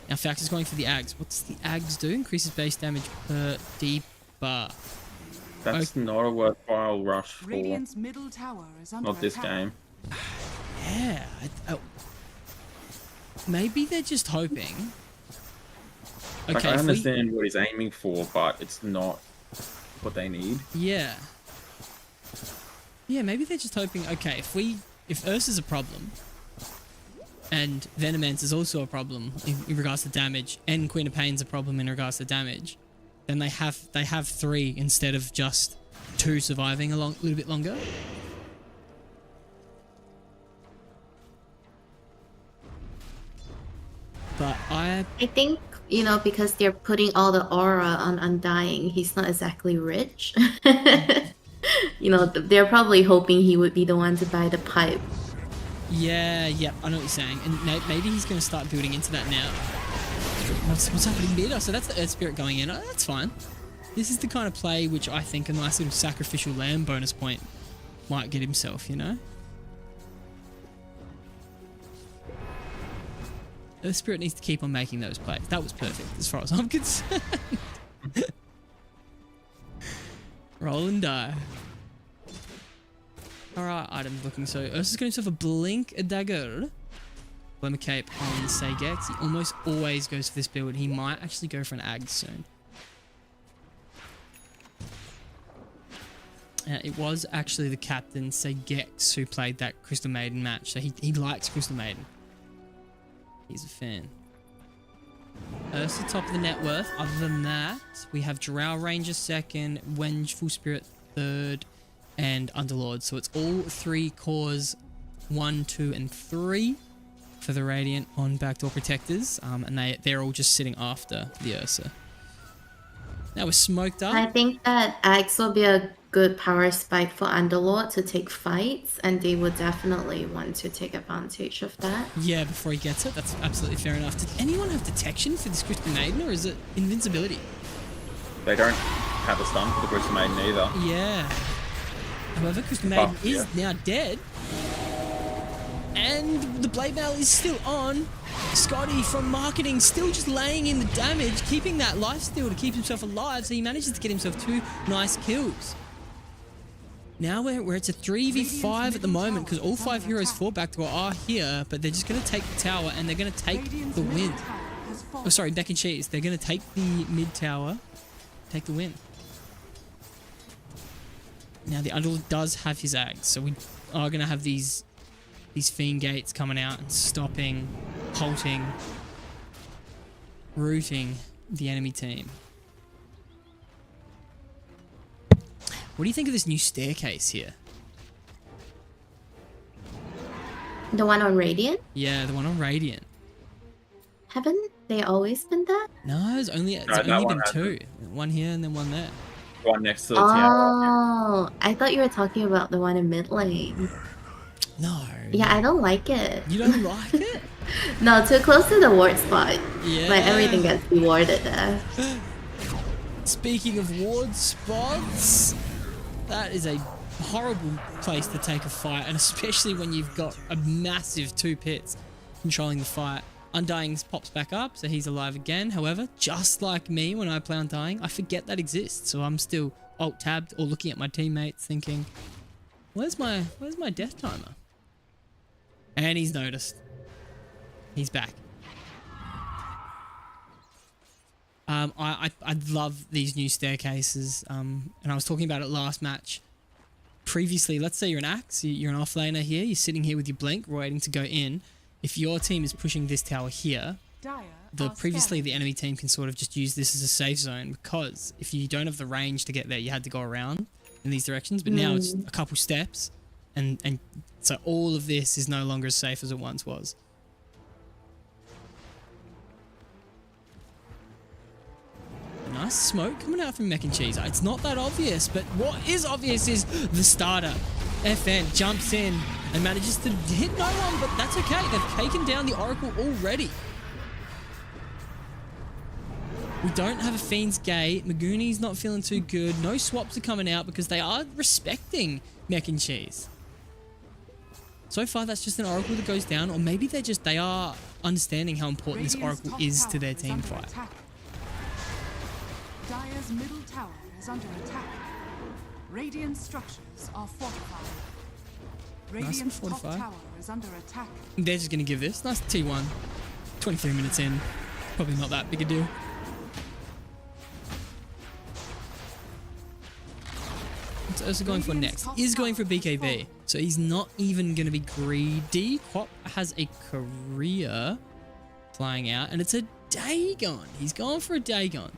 Now Fax is going for the Ags. What's the Ags do? Increases base damage per debar. That's not a worthwhile rush for Radiant's middle tower is under not this attack. game. Yeah. Maybe they're just hoping. Like, Okay, I if we- understand what he's aiming for, but it's not what they need. Yeah. Yeah, maybe they're just hoping, okay, if Ursa's a problem, and Venomance is also a problem in regards to damage, and Queen of Pain's a problem in regards to damage, then they have 3 instead of just 2 surviving a little bit longer. But I think, because they're putting all the aura on Undying, he's not exactly rich. They're probably hoping he would be the one to buy the pipe. Yeah, I know what you're saying. And maybe he's going to start building into that now. What's happening mid? Oh, so that's the Earth Spirit going in. Oh, that's fine. This is the kind of play which I think a nice little Sacrificial Lamb bonus point might get himself, Earth Spirit needs to keep on making those plays. That was perfect as far as I'm concerned. Roll and die. Alright, items looking so. Ursa's got himself a Blink, a Dagger. Glimmer Cape on Sagex. He almost always goes for this build. He might actually go for an Ag soon. It was actually the captain, Sagex, who played that Crystal Maiden match. So he likes Crystal Maiden. He's a fan. Ursa top of the net worth. Other than that, we have Drow Ranger second, Vengeful Spirit third, and Underlord. So it's all 3 cores, 1, 2, and 3 for the Radiant on Backdoor Protectors. And they're all just sitting after the Ursa. Now we're smoked up. I think that Axe will be a good power spike for Underlord to take fights, and they would definitely want to take advantage of that. Yeah, before he gets it. That's absolutely fair enough. Did anyone have detection for this Crystal Maiden, or is it invincibility? They don't have a stun for the Crystal Maiden either. Yeah. However, Crystal Maiden is now dead. And the Blade Mail is still on. Scotty from marketing still just laying in the damage, keeping that lifesteal to keep himself alive, so he manages to get himself 2 nice kills. Now we're it's a 3v5 at the moment, because all 5 heroes for Backdoor are here, but they're just going to take the tower, and they're going to take Radiant's the middle win. tower has fallen. Oh, sorry, Beck and Cheese. They're going to take the mid tower, take the win. Now, the Underlord does have his Ags, so we are going to have these Fiend Gates coming out and stopping, halting, rooting the enemy team. What do you think of this new staircase here? The one on Radiant? Yeah, the one on Radiant. Haven't they always been that? No, it's only that been one two. One here and then one there. The one next to the tower. Oh, I thought you were talking about the one in mid lane. No. Yeah, I don't like it. You don't like it? No, too close to the ward spot. Yeah. Like everything gets rewarded there. Speaking of ward spots, that is a horrible place to take a fight, and especially when you've got a massive 2 pits controlling the fight. Undying pops back up, so he's alive again. However, just like me when I play Undying, I forget that exists, so I'm still alt-tabbed or looking at my teammates thinking, where's my death timer? And he's noticed. He's back. I love these new staircases, and I was talking about it last match. Previously, let's say you're an Axe, you're an offlaner here, you're sitting here with your blink, waiting to go in. If your team is pushing this tower here, previously the enemy team can sort of just use this as a safe zone, because if you don't have the range to get there, you had to go around in these directions, but now it's a couple steps, and so all of this is no longer as safe as it once was. Nice smoke coming out from Mac and Cheese. It's not that obvious, but what is obvious is the starter. FN jumps in and manages to hit no one, but that's okay. They've taken down the Oracle already. We don't have a Fiend's Gate. Maguni's not feeling too good. No swaps are coming out because they are respecting Mac and Cheese. So far, that's just an Oracle that goes down, or maybe they are understanding how important this Oracle is to their team fight. Dire's middle tower is under attack. Radiant structures are fortified. Radiant's top tower is under attack. They're just going to give this. Nice T1. 23 minutes in. Probably not that big a deal. What's Ursa going for next? He is going for BKB. So he's not even going to be greedy. Quap has a career flying out, and it's a Dagon. He's going for a Dagon.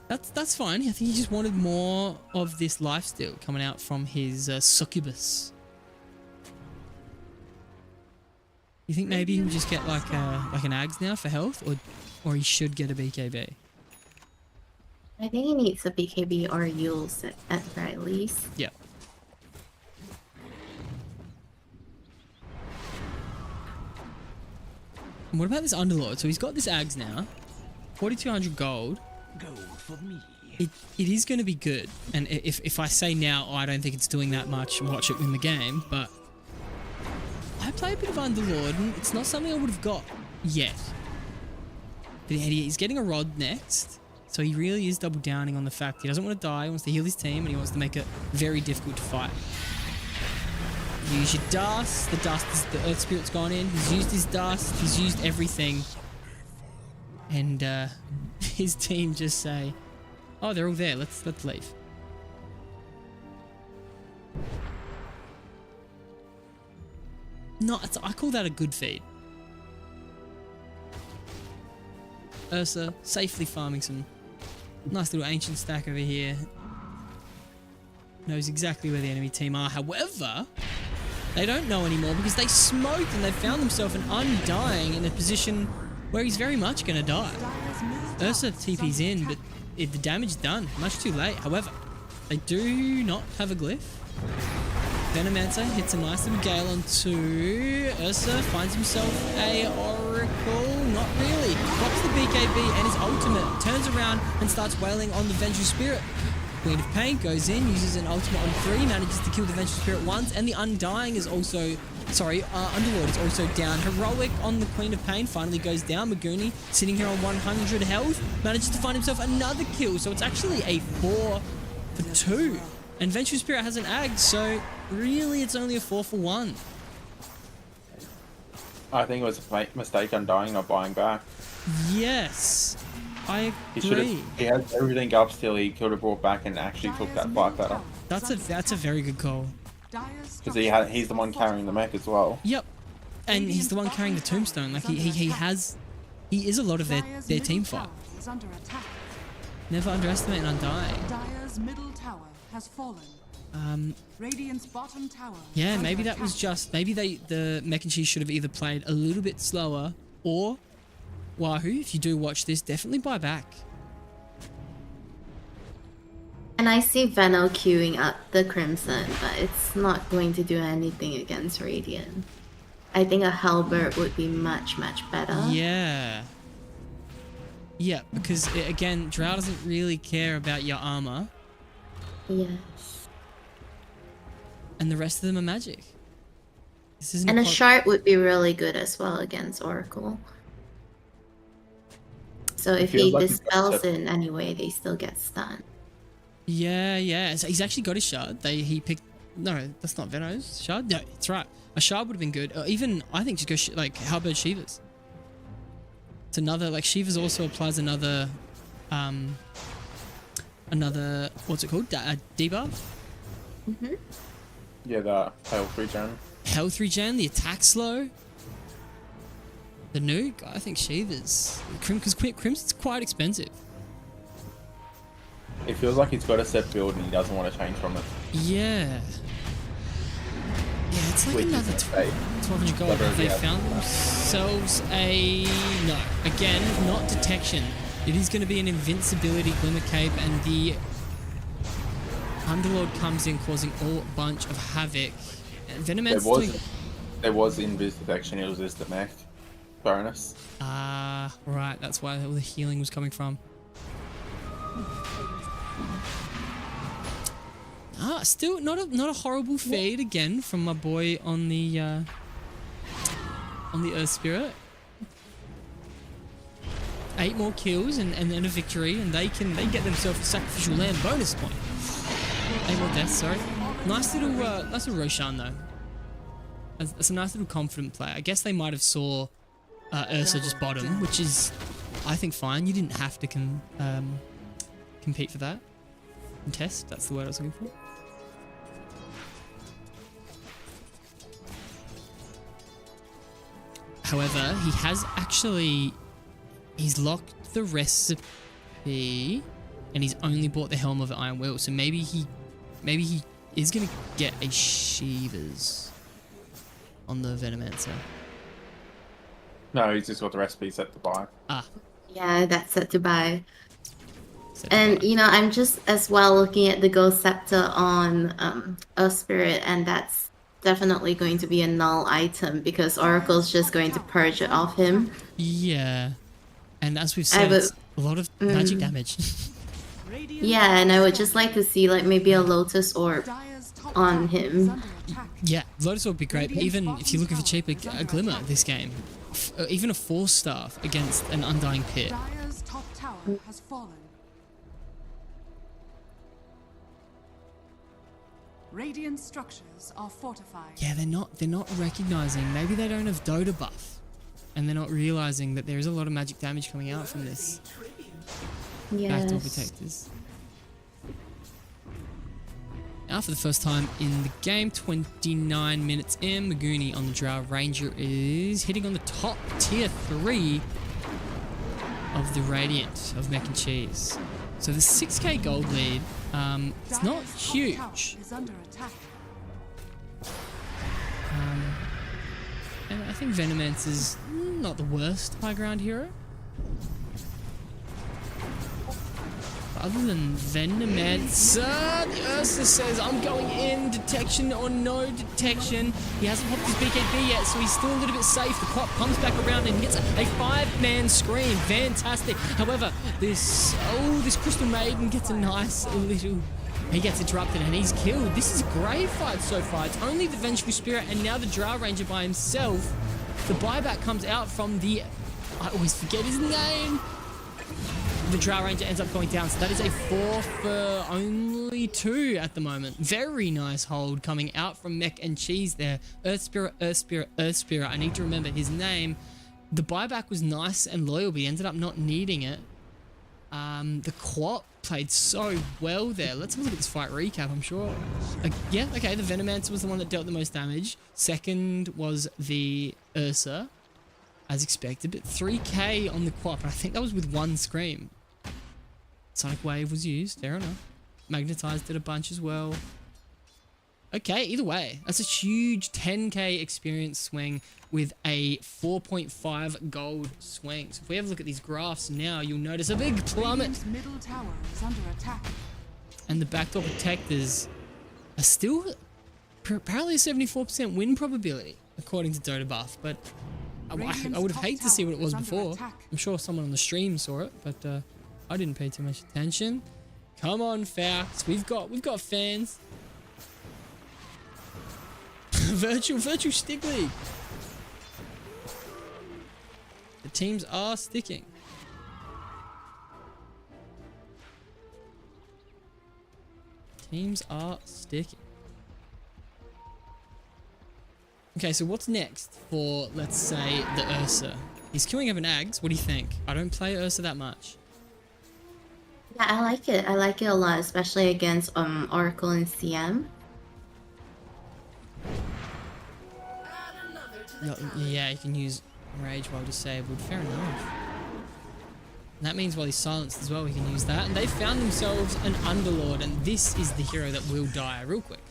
That's fine. I think he just wanted more of this lifesteal coming out from his succubus. You think maybe he'll just get like an Ags now for health, or he should get a BKB? I think he needs a BKB or a Yules at the very least. Yeah. And what about this Underlord? So he's got this Ags now. 4,200 gold. Gold for me. It is going to be good. And if I say now, I don't think it's doing that much, watch it win the game, but I play a bit of Underlord, and it's not something I would have got yet. But he's getting a Rod next, so he really is double downing on the fact he doesn't want to die, he wants to heal his team, and he wants to make it very difficult to fight. Use your dust. The Earth Spirit's gone in. He's used his dust. He's used everything. And his team just say, "Oh, they're all there. Let's leave." No, I call that a good feed. Ursa safely farming some nice little ancient stack over here. Knows exactly where the enemy team are. However, they don't know anymore because they smoked and they found themselves an Undying in a position where he's very much going to die. Ursa TP's in, but the damage is done. Much too late. However, they do not have a glyph. Venomancer hits a nice little gale onto Ursa, finds himself a Oracle. Not really. Pops the BKB and his ultimate. Turns around and starts wailing on the Vengeful Spirit. Queen of Pain goes in, uses an ultimate on 3, manages to kill the Vengeful Spirit once, and the Undying is also... Underlord is also down. Heroic on the Queen of Pain finally goes down. Maguni sitting here on 100 health, manages to find himself another kill, so it's actually a 4 for 2. And Vengeful Spirit has an Ag, so really it's only a 4 for 1. I think it was a mistake Undying not buying back. Yes, I agree. He had everything up still. He could have brought back and actually took that fight better. That's a very good call. Because he's the one carrying the mech as well. Yep, and he's the one carrying the tombstone. Like he is a lot of their team fight. Never underestimate an Undying. Dire's middle tower has fallen. Radiant's bottom tower. Yeah, is maybe under that was attack. just, maybe the Mac and Cheese should have either played a little bit slower, or Wahoo, if you do watch this, definitely buy back. And I see Veno queuing up the Crimson, but it's not going to do anything against Radiant. I think a Halberd would be much, much better. Yeah. Yeah, because again, Drow doesn't really care about your armor, Yes. and the rest of them are magic. This isn't And a pot- Shard would be really good as well against Oracle. So if feels he like he's got dispels to- it in any way, they still get stunned. Yeah, yeah. So he's actually got his shard. He picked. No, that's not Veno's shard. No, it's right. A shard would have been good. Or even I think just go like Halberd Shiva's. It's another like Shiva's also applies another, another what's it called? Debuff. Yeah, the health regen. Health regen. The attack slow. The nuke. I think Shiva's. Because Crimson's quite expensive. It feels like he's got a set build and he doesn't want to change from it. Yeah. Yeah, it's like Which is another a mistake. 1,200 gold. Whether Have they he has- found themselves a... No. Again, not detection. It is going to be an invincibility Glimmer Cape, and the Underlord comes in causing all bunch of havoc. And Venomancer's doing... There was invis detection, it was just the mech bonus. Ah, right. That's why all the healing was coming from. Ah, still not a horrible fade again from my boy on the Earth Spirit. 8 more kills and then a victory, and they get themselves a Sacrificial Lamb bonus point. 8 more deaths, sorry. Nice little Roshan though. That's a nice little confident play. I guess they might have saw Ursa just bottom, which is, I think, fine. You didn't have to compete for that. Contest, that's the word I was looking for. However, he has actually, he's locked the recipe, and he's only bought the Helm of the Iron Will. So maybe he is gonna get a Shiva's on the Venomancer. No, he's just got the recipe set to buy. Ah, Yeah, that's set to buy. set to And buy. you know, I'm just as well looking at the Ghost Scepter on Earth Spirit, and that's definitely going to be a null item because Oracle's just going to purge it off him. Yeah, and as we've said, would- it's a lot of magic damage. Radiant Yeah, and I would just like to see like maybe a Lotus Orb. Dire's top on tower him. is under attack. Yeah, Lotus would be great. But even if you're looking for cheaper, a Glimmer this game, even a 4-staff against an Undying Pit. Dire's top tower has fallen. Radiant structures are fortified. Yeah, they're not recognizing. Maybe they don't have Dota buff, and they're not realizing that there is a lot of magic damage coming out from this. Backdoor Yes. protectors. Now for the first time in the game, 29 minutes in, Maguni on the Drow Ranger is hitting on the top tier 3 of the Radiant of Mac and Cheese. So the 6k gold lead, it's not Dire's top huge. tower is under attack. And I think Venomancer's not the worst high ground hero. Other than Venomancer, the Ursa says, I'm going in, detection or no detection. He hasn't popped his BKB yet, so he's still a little bit safe. The Quap comes back around and gets a 5-man scream. Fantastic. However, this Crystal Maiden gets a nice little... He gets interrupted and he's killed. This is a grave fight so far. It's only the Vengeful Spirit and now the Drow Ranger by himself. The buyback comes out from the... I always forget his name. The Drow Ranger ends up going down, so that is a 4 for only 2 at the moment. Very nice hold coming out from Mech and Cheese there. Earth Spirit, Earth Spirit, Earth Spirit. I need to remember his name. The buyback was nice and loyal, but he ended up not needing it. The Quap played so well there. Let's have a look at this fight recap, I'm sure. Yeah, okay, the Venomancer was the one that dealt the most damage. Second was the Ursa, as expected, but 3k on the Quap, and I think that was with 1 Scream. Sonic Wave was used, fair enough. Magnetized did a bunch as well. Okay, either way, that's a huge 10k experience swing with a 4.5 gold swing. So if we have a look at these graphs now, you'll notice a big plummet. Radiant's middle tower is under attack. And the backdoor protectors are still apparently a 74% win probability, according to Dota Buff. But I would have hated to see what it was before. I'm sure someone on the stream saw it, but I didn't pay too much attention. Come on, Faust. We've got fans. virtual stick league. The teams are sticking. Teams are sticking. Okay, so what's next for, let's say, the Ursa? He's queuing up an Ags. What do you think? I don't play Ursa that much. Yeah, I like it. I like it a lot, especially against Oracle and CM. Yeah, you can use Rage while disabled. Fair enough. And that means while he's silenced as well, he can use that. And they found themselves an Underlord, and this is the hero that will die real quick.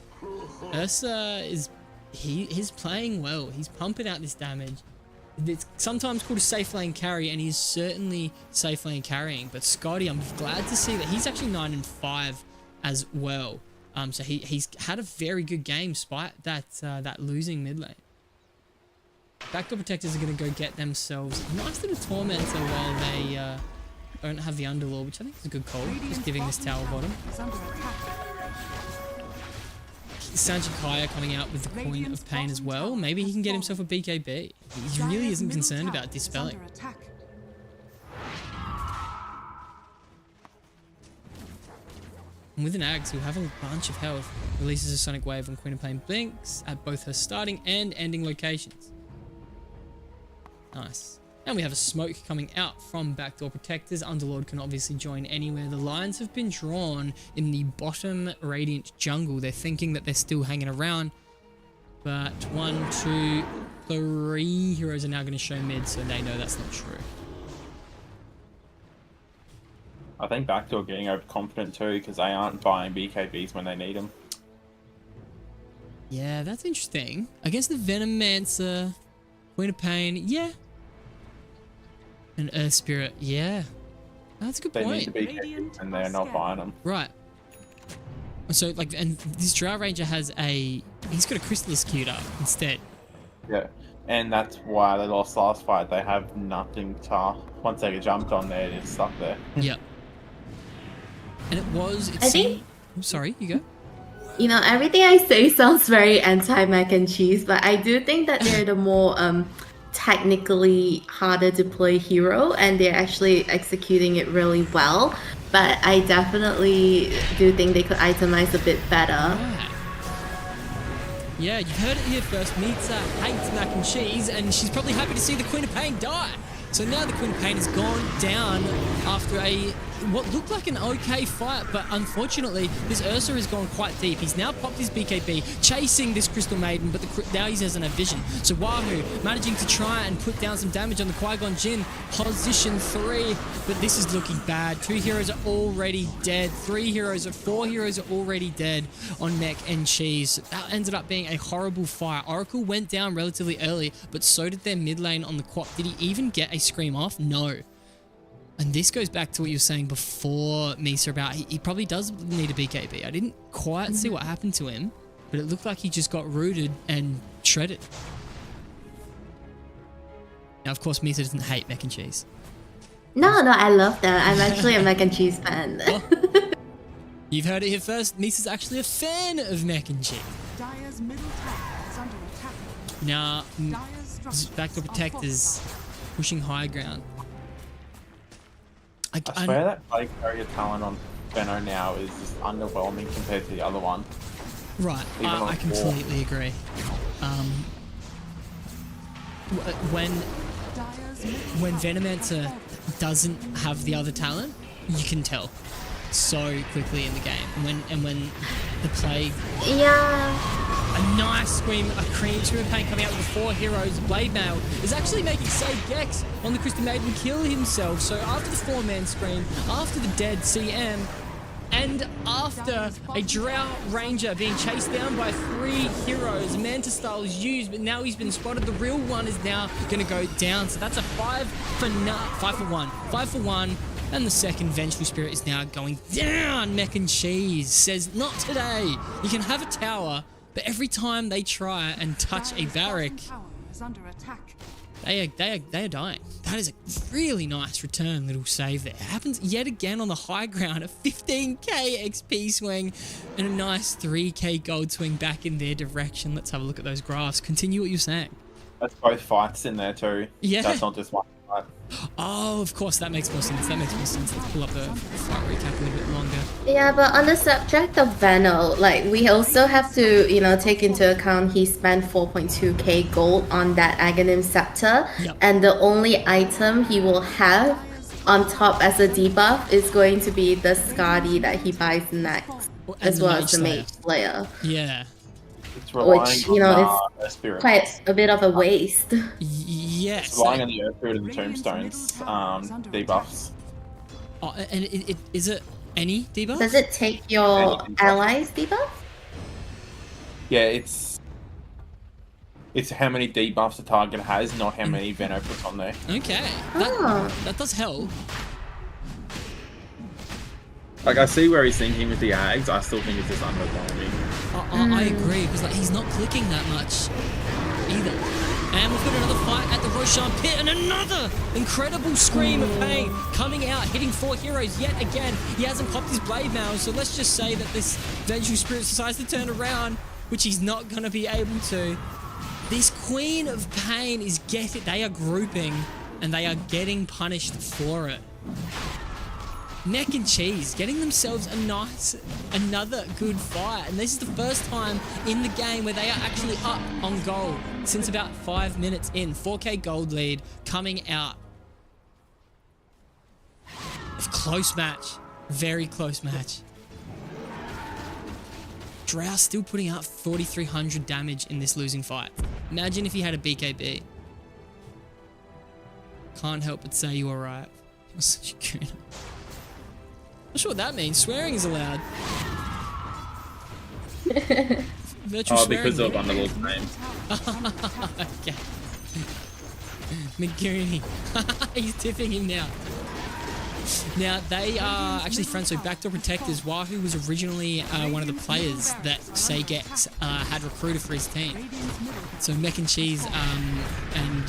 Ursa is... He's playing well. He's pumping out this damage. It's sometimes called a safe lane carry, and he's certainly safe lane carrying. But Scotty, I'm glad to see that he's actually 9-5 as well. So he's had a very good game despite that losing mid lane. Backdoor protectors are going to go get themselves a nice little tormentor while they don't have the Underlord, which I think is a good call. Just giving this tower bottom. Sanjikaya coming out with the Coin of Pain as well. Maybe he can get himself a BKB. He really isn't concerned about dispelling. And with an Axe, he'll have a bunch of health. Releases a Sonic Wave when Queen of Pain blinks at both her starting and ending locations. Nice. And we have a smoke coming out from Backdoor Protectors. Underlord can obviously join anywhere. The lines have been drawn in the bottom Radiant jungle. They're thinking that they're still hanging around. But 1, 2, 3 heroes are now going to show mid, so they know that's not true. I think Backdoor getting overconfident too, because they aren't buying BKBs when they need them. Yeah, that's interesting. Against the Venomancer, Queen of Pain, yeah. And Earth Spirit, yeah. That's a good They point. need the BKBs and they're not buying them. Right. So, like, and this Drow Ranger has he's got a Chrysalis queued up instead. Yeah. And that's why they lost last fight. They have nothing to... Once they get jumped on there, they're stuck there. Yep. And I think... I'm sorry, you go. You know, everything I say sounds very anti-mac and cheese, but I do think that they're the more technically harder to play hero, and they're actually executing it really well. But I definitely do think they could itemize a bit better. Right. Yeah, you've heard it here first. Nita hates mac and cheese, and she's probably happy to see the Queen of Pain die. So now the Queen of Pain has gone down after what looked like an okay fight, but unfortunately this Ursa has gone quite deep. He's now popped his BKB, chasing this Crystal Maiden, but now he doesn't have vision. So Wahoo managing to try and put down some damage on the Qui-Gon Jinn. Position 3, but this is looking bad. 2 heroes are already dead. 4 heroes are already dead on Mac and Cheese. That ended up being a horrible fight. Oracle went down relatively early, but so did their mid lane on the Quap. Did he even get a scream off? No. And this goes back to what you were saying before, Misa, about he probably does need a BKB. I didn't quite see what happened to him, but it looked like he just got rooted and shredded. Now, of course, Misa doesn't hate mac and cheese. No, I love that. I'm actually a mac and cheese fan. Oh, you've heard it here first. Misa's actually a fan of mac and cheese. Dire's middle tower is under attack. Now, Dire's structures Backdoor are Protectors pushing high ground. I swear that play carrier talent on Benno now is just underwhelming compared to the other one. Right, Even on I completely agree. When Venomancer doesn't have the other talent, you can tell so quickly in the game. And when the Plague, Yeah. a nice scream, a creature of pain coming out with the 4 heroes. Blade Mail is actually making Save Gex on the Crystal Maiden kill himself. So after the 4-man scream, after the dead CM, And after a Drought Ranger being chased down by 3 heroes, Manta Style is used, but now he's been spotted. The real one is now going to go down. So that's a 5 for 1. 5 for 1. And the second Vengeful Spirit is now going down. Mech and Cheese says, not today. You can have a tower, but every time they try and touch a barrack, Tower is under attack. they are dying. That is a really nice return little save there. It happens yet again on the high ground. A 15k XP swing and a nice 3k gold swing back in their direction. Let's have a look at those graphs. Continue what you're saying. That's both fights in there too. Yeah. That's not just one fight. Oh, of course, that makes more sense. Let's pull up the fight recap a little bit longer. Yeah, but on the subject of Veno, like we also have to, take into account he spent 4.2k gold on that Aghanim Scepter, Yep. and the only item he will have on top as a debuff is going to be the Skadi that he buys next, And as the well Mage as the Slayer. Mage Slayer, It's Yeah. relying which on the spirit. quite a bit of a waste. Yes. It's relying on the Earth Spirit and the Tombstones debuffs. Oh, and is it any debuff? Does it take your allies debuff? Yeah, it's how many debuffs the target has, not how many Veno puts on there. Okay. Oh. That does help. Like, I see where he's thinking with the Ags, I still think it's just underwhelming. I agree, because he's not clicking that much either. And we've got another fight at the Roshan Pit, and another incredible scream of pain coming out, hitting 4 heroes yet again. He hasn't popped his blade mail, so let's just say that this Vengeful Spirit decides to turn around, which he's not going to be able to. This Queen of Pain is they are grouping, and they are getting punished for it. Mech and Cheese getting themselves another good fight, and this is the first time in the game where they are actually up on gold since about 5 minutes in. 4k gold lead coming out. Close match, very close match. Drow still putting out 4,300 damage in this losing fight. Imagine if he had a BKB. Can't help but say you are right. You're such a gooner. Not sure what that means. Swearing is allowed. Virtual swearing. Because of Underlord's name. Okay. McGooney. He's tipping him now. Now, they are actually friends, so Backdoor Protectors. Wahoo was originally one of the players that Sagex had recruited for his team. So Mech and Cheese and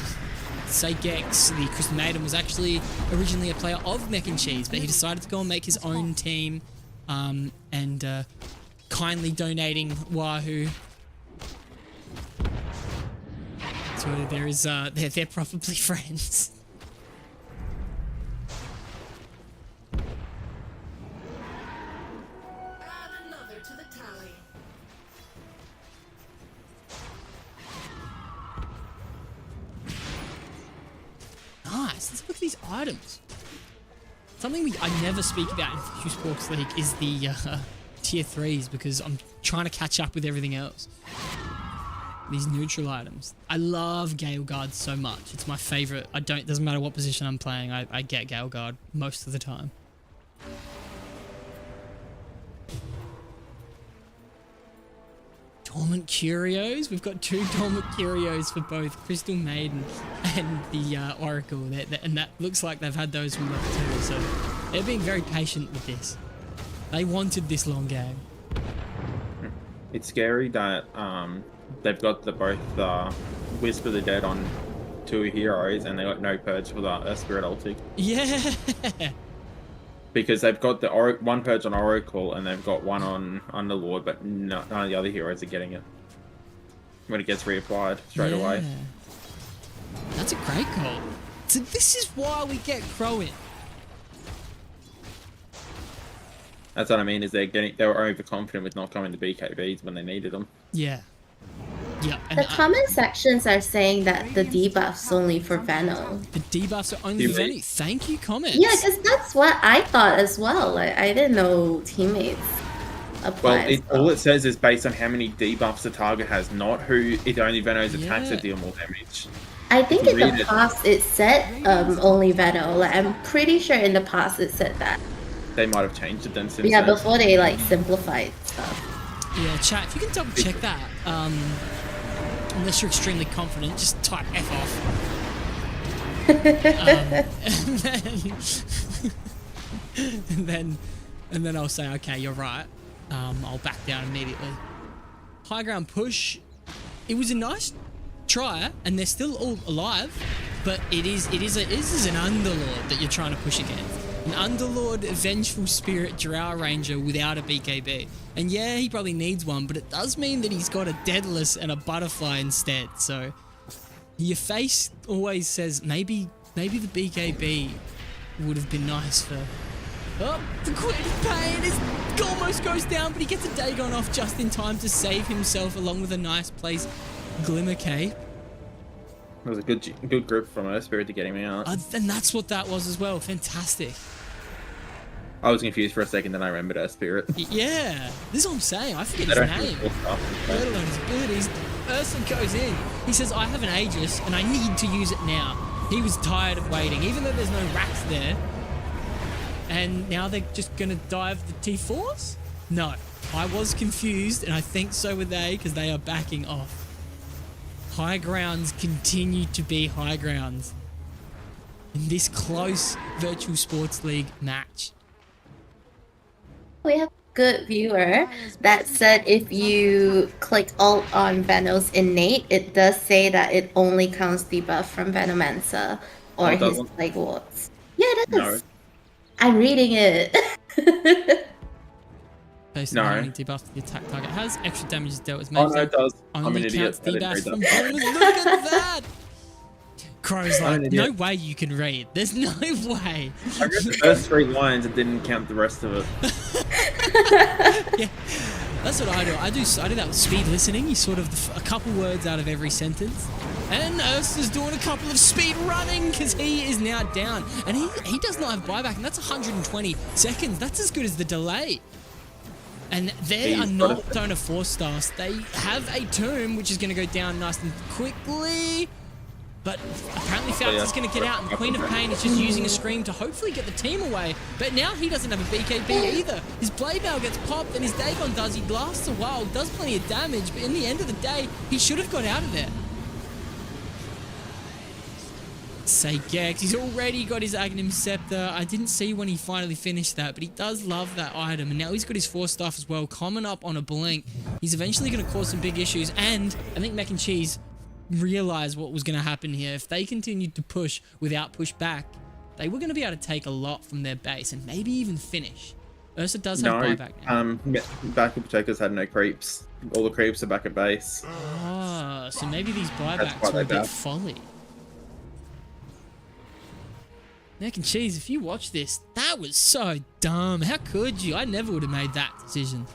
Sagex, the Crystal Maiden, was actually originally a player of Mech and Cheese, but he decided to go and make his own team and kindly donating Wahoo. So there is, they're probably friends. Add another to the tally. Nice. Let's look at these items. Something I never speak about in Future Sports League is the tier 3s, because I'm trying to catch up with everything else. These neutral items. I love Gale Guard so much. It's my favorite. Doesn't matter what position I'm playing, I get Gale Guard most of the time. Dormant Curios. We've got 2 Dormant Curios for both Crystal Maiden and the Oracle. And that looks like they've had those from level 2. So they're being very patient with this. They wanted this long game. It's scary that they've got both Whisper the Dead on 2 heroes, and they got no purge for the Spirit ulti. Yeah. Because they've got the one purge on Oracle, and they've got one on Underlord, but none of the other heroes are getting it when it gets reapplied straight away. That's a great call. So this is why we get Crow in. That's what I mean. Is they were overconfident with not coming to BKBs when they needed them. Yeah. Yeah. The comment sections are saying that the debuff's only for Veno. The debuffs are only for Veno. Thank you, comments. Yeah, because that's what I thought as well. Like, I didn't know teammates apply. Well, all it says is based on how many debuffs the target has, not who it only Veno's attacks that deal more damage. I think in the past it said only Veno. Like, I'm pretty sure in the past it said that. They might have changed it then since Yeah, then. before they like simplified stuff. Yeah, chat, if you can double check that, unless you're extremely confident, just type F off. And then I'll say, okay, you're right. I'll back down immediately. High ground push. It was a nice try, and they're still all alive, but it is an Underlord that you're trying to push against. An Underlord Vengeful Spirit Drow Ranger without a BKB. And yeah, he probably needs one, but it does mean that he's got a Deadless and a Butterfly instead. So your face always says maybe the BKB would have been nice for... Oh, the Queen of Pain almost goes down, but he gets a Dagon off just in time to save himself along with a nice place Glimmer Cape. It was a good grip from Earth Spirit to get him out. And that's what that was as well. Fantastic. I was confused for a second, then I remembered Earth Spirit. Yeah, this is what I'm saying. I forget his name. Let alone his abilities. Ursa goes in. He says, I have an Aegis and I need to use it now. He was tired of waiting, even though there's no racks there. And now they're just going to dive the T4s? No. I was confused, and I think so were they, because they are backing off. High grounds continue to be high grounds in this close Virtual Sports League match. We have a good viewer that said if you click Alt on Venom's innate, it does say that it only counts debuff from Venomancer or his doesn't. Plague Wards. Yeah, it does. No. I'm reading it. Based on how many debuff the attack target has, extra damage is dealt as Oh, magic. no, it does. I'm Only an idiot. counts I didn't debuff read from that. bonus. Look at that! Crow's I'm an like, no idiot. way you can read. There's no way. I read the first 3 lines and didn't count the rest of it. Yeah, that's what I do. I do that with speed listening. You sort of a couple words out of every sentence. And Ursa's doing a couple of speed running because he is now down. And he does not have buyback, and that's 120 seconds. That's as good as the delay. And they He's are got not down to 4-stars. They have a tomb, which is going to go down nice and quickly. But apparently Fouts is going to get out, and Queen of Pain is just using a scream to hopefully get the team away. But now he doesn't have a BKB either. His Blade Mail gets popped, and his Dagon does. He lasts a while, does plenty of damage, but in the end of the day, he should have got out of there. Say Gex, he's already got his Aghanim Scepter. I didn't see when he finally finished that, but he does love that item. And now he's got his 4-staff as well, coming up on a blink. He's eventually going to cause some big issues. And I think Mac and Cheese realized what was going to happen here. If they continued to push without push back, they were going to be able to take a lot from their base and maybe even finish. Ursa does have buyback now. Backup protectors had no creeps. All the creeps are back at base. Ah, so maybe these buybacks why were a they bit back. folly. Mac and Cheese, if you watch this, that was so dumb. How could you? I never would have made that decision.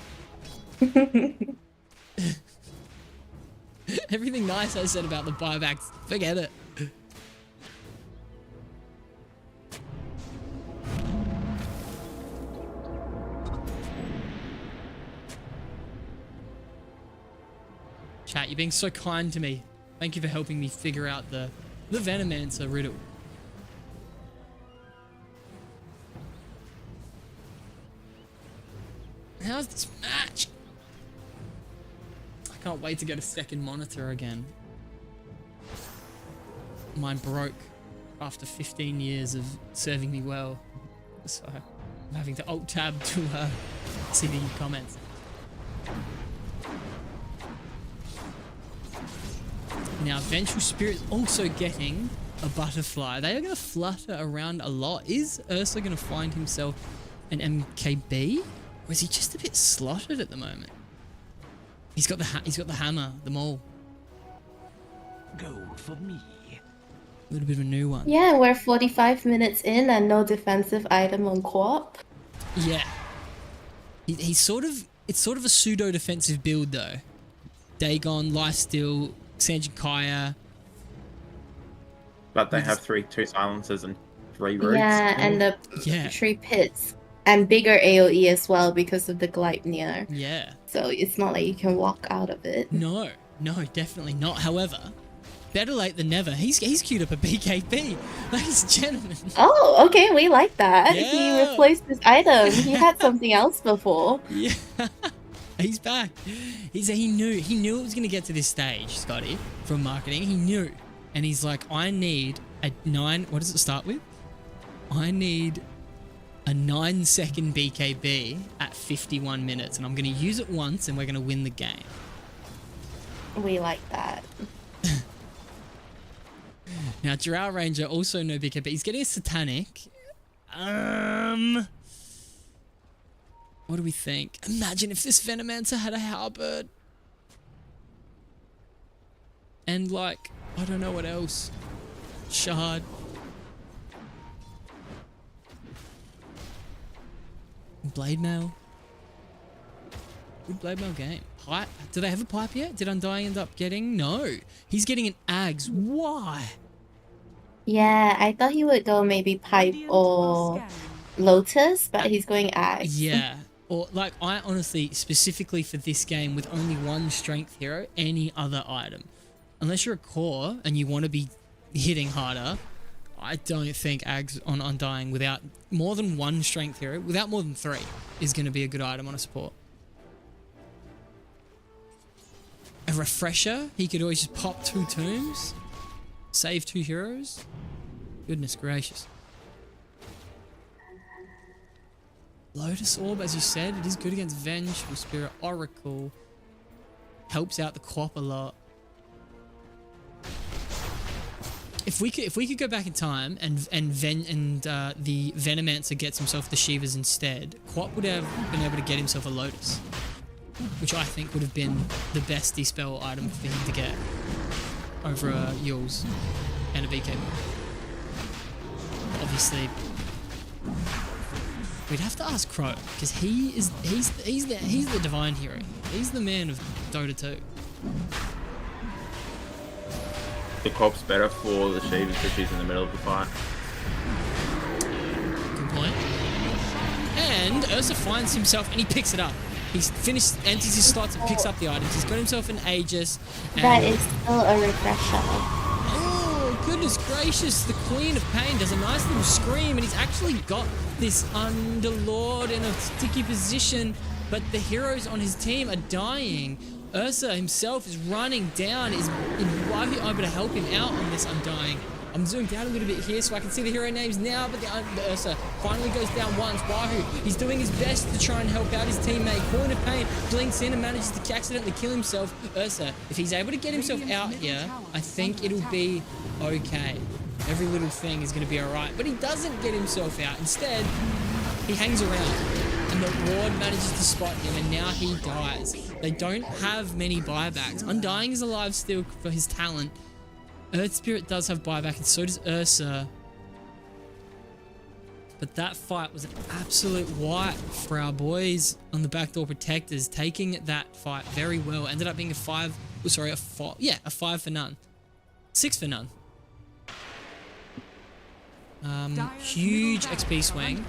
Everything nice I said about the buybacks, forget it. Chat, you're being so kind to me. Thank you for helping me figure out the Venomancer riddle. How's this match? I can't wait to get a second monitor again. Mine broke after 15 years of serving me well. So I'm having to alt-tab to see the comments. Now, Vengeful Spirit is also getting a butterfly. They are going to flutter around a lot. Is Ursa going to find himself an MKB? Or is he just a bit slotted at the moment? He's got the hammer, the maul. Gold for me. A little bit of a new one. Yeah, we're 45 minutes in and no defensive item on co-op. Yeah. He's sort of... It's sort of a pseudo-defensive build, though. Dagon, Lifesteal, Sanjikaya. But they have two silences and 3 roots. Yeah, and the Yeah. 3 pits. And bigger AoE as well because of the Gleipnir. Yeah. So it's not like you can walk out of it. No, definitely not. However, better late than never. He's queued up a BKB, ladies and gentlemen. Oh, okay, we like that. Yeah. He replaced his item. He had something else before. Yeah, he's back. He knew it was gonna get to this stage, Scotty, from marketing. He knew, and he's like, I need a 9. What does it start with? I need a 9-second BKB at 51 minutes, and I'm gonna use it once, and we're gonna win the game. We like that. Now, Drow Ranger also no BKB. He's getting a Satanic. What do we think? Imagine if this Venomancer had a Halberd. And like, I don't know what else. Shard. Blade Mail. Good Blade Mail game. Pipe. Do they have a pipe yet? Did Undying end up getting? No. He's getting an Ags. Why? Yeah, I thought he would go maybe Pipe Radiant or are scanning. Lotus, but he's going Axe. Yeah. Or like, I honestly, specifically for this game with only one strength hero, any other item. Unless you're a core and you want to be hitting harder, I don't think Ags on Undying without more than one strength hero, without more than 3, is going to be a good item on a support. A refresher, he could always just pop 2 tombs, save 2 heroes. Goodness gracious. Lotus Orb, as you said, it is good against Vengeful Spirit. Oracle helps out the co-op a lot. If we could go back in time and the Venomancer gets himself the Shivas instead, Quap would have been able to get himself a Lotus, which I think would have been the best dispel item for him to get over a Yules and a BK. Obviously, we'd have to ask Crow because he's the divine hero. He's the man of Dota 2. The cop's better for the Shiva because she's in the middle of the fight. Good point. And Ursa finds himself and he picks it up. He's finished, enters his slots and picks up the items. He's got himself an Aegis. And That is still a refresher. oh, goodness gracious. The Queen of Pain does a nice little scream and he's actually got this Underlord in a sticky position, but the heroes on his team are dying. Ursa himself is running down. Is Waifu able to help him out on this Undying? I'm zoomed out a little bit here so I can see the hero names now, but the Ursa finally goes down once. Waifu, he's doing his best to try and help out his teammate. Queen of Pain blinks in and manages to accidentally kill himself. Ursa, if he's able to get himself out here, I think it'll be okay. Every little thing is going to be alright, but he doesn't get himself out. Instead, he hangs around. And the Lord manages to spot him, and now he dies. They don't have many buybacks. Undying is alive still for his talent. Earth Spirit does have buyback, and so does Ursa. But that fight was an absolute wipe for our boys on the Backdoor Protectors, taking that fight very well. Ended up being a 5 for none. 6 for none. Huge XP swing.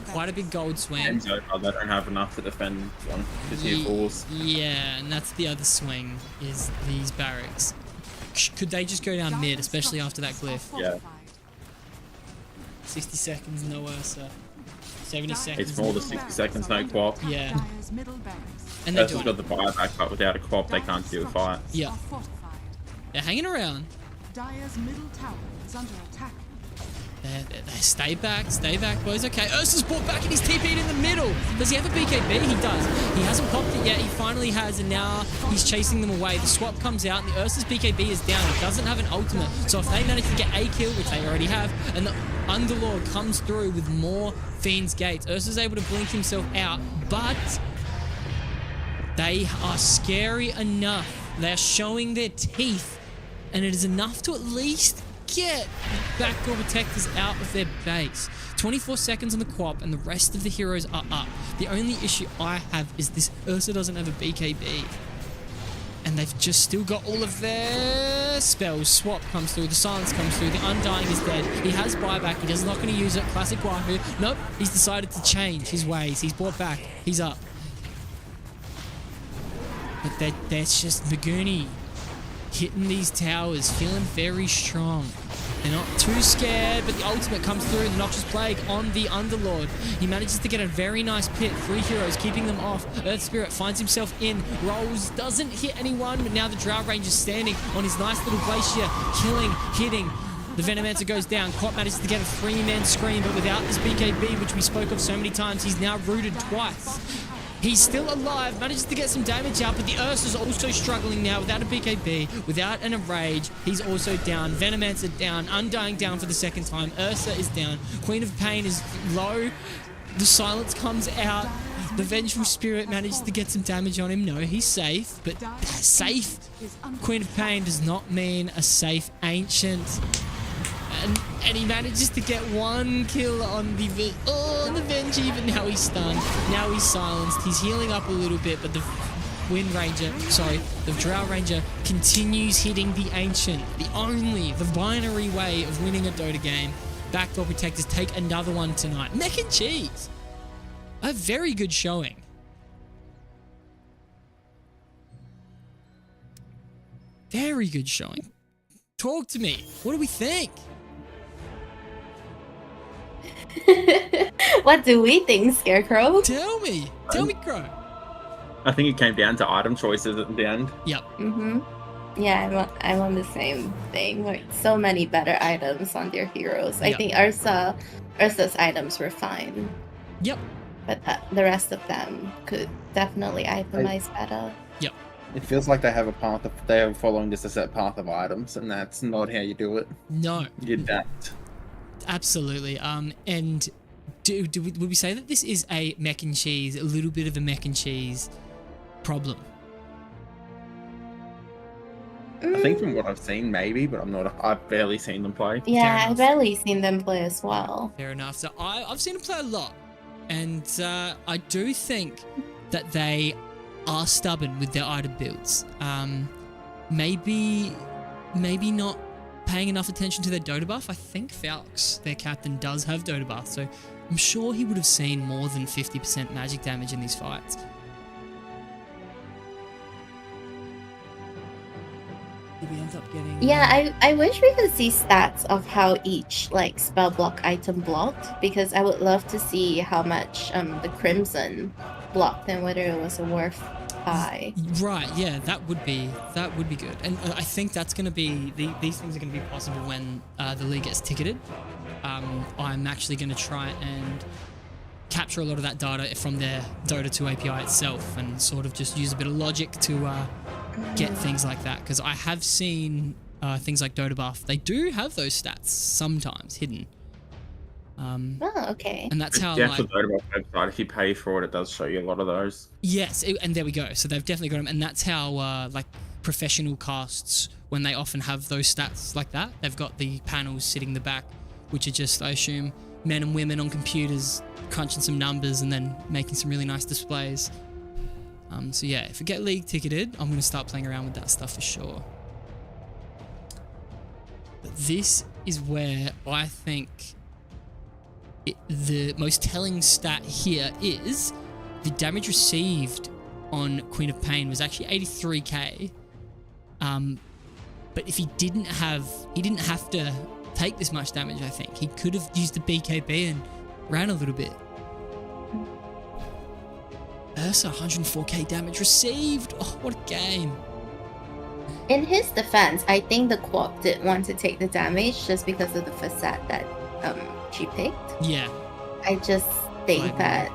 Quite a big gold swing. And so far they don't have enough to defend one because he falls. Yeah, and that's the other swing, is these barracks. Could they just go down mid, especially after that glyph? Yeah. 60 seconds, no Ursa. 70 seconds. It's more than 60 seconds, no quap. Yeah. And they do Ursa's it. got the buyback, but without a quap they can't do a fight. Yeah. They're hanging around. Dire's middle tower is under attack. They stay back, boys. Okay, Ursa's brought back and he's TP'd in the middle. Does he have a BKB? He does. He hasn't popped it yet. He finally has, and now he's chasing them away. The swap comes out, and the Ursa's BKB is down. He doesn't have an ultimate. So if they manage to get a kill, which they already have, and the Underlord comes through with more Fiend's Gates, Ursa's able to blink himself out, but they are scary enough. They are showing their teeth, and it is enough to at least get Backdoor Protectors out of their base. 24 seconds on the Quap and the rest of the heroes are up. The only issue I have is this Ursa doesn't have a BKB. And they've just still got all of their spells. Swap comes through, the silence comes through, the Undying is dead. He has buyback, he does not going to use it. Classic Waifu. Nope, he's decided to change his ways. He's brought back, he's up. But that's just Magoonie. hitting these towers, feeling very strong. They're not too scared, but the ultimate comes through, the Noxious Plague on the Underlord. He manages to get a very nice pit. 3 heroes keeping them off. Earth Spirit finds himself in, rolls, doesn't hit anyone, but now the Drow Ranger's standing on his nice little glacier, killing, hitting. The Venomancer goes down. Quap manages to get a 3-man scream, but without this BKB, which we spoke of so many times, he's now rooted twice. He's still alive, manages to get some damage out, but the Ursa's also struggling now without a BKB, without an Enrage. He's also down. Venomancer down. Undying down for the second time. Ursa is down. Queen of Pain is low. The silence comes out. The Vengeful Spirit manages to get some damage on him. No, he's safe, but safe Queen of Pain does not mean a safe Ancient. And he manages to get 1 kill on the Venji, but now he's stunned. Now he's silenced. He's healing up a little bit, but the Drow Ranger continues hitting the Ancient. The binary way of winning a Dota game. Backdoor Protectors take another one tonight. Mac and cheese. A very good showing. Very good showing. Talk to me. What do we think? What do we think, Scarecrow? Tell me. Tell me, Crow. I think it came down to item choices at the end. Yep. Yeah, I'm on the same thing. Like, so many better items on their heroes. I think Ursa's items were fine. Yep. But the rest of them could definitely itemize better. Yep. It feels like they have a path of, they are following just a set path of items, and that's not how you do it. No. You adapt. Absolutely. And would we say that this is a mac and cheese, a little bit of a mac and cheese problem? I think from what I've seen, maybe, but I've barely seen them play. Yeah, I've barely seen them play as well. Fair enough. So I've seen them play a lot, and I do think that they are stubborn with their item builds. Maybe not paying enough attention to their Dota buff. I think Falx, their captain, does have Dota buff, so I'm sure he would have seen more than 50% magic damage in these fights. Did we end up getting... Yeah, I wish we could see stats of how each spell block item blocked, because I would love to see how much the Crimson blocked and whether it was a worth buy. Right, yeah, that would be good. And I think that's going to be these things are going to be possible when the league gets ticketed. I'm actually going to try and capture a lot of that data from their Dota 2 API itself and sort of just use a bit of logic to get things like that, because I have seen things like Dota buff. They do have those stats sometimes hidden. Okay. And that's how the actual Dota buff website, if you pay for it does show you a lot of those. Yes, and there we go. So they've definitely got them, and that's how professional casts, when they often have those stats like that, they've got the panels sitting in the back, which are just, I assume, men and women on computers crunching some numbers and then making some really nice displays. So yeah, if we get league ticketed, I'm going to start playing around with that stuff for sure. But this is where I think the most telling stat here is the damage received on Queen of Pain was actually 83k. But if he didn't have to take this much damage, I think. He could have used the BKB and ran a little bit. Ursa, 104k damage received. Oh, what a game. In his defense, I think the Quap did want to take the damage just because of the facade that she picked. Yeah. I just think that,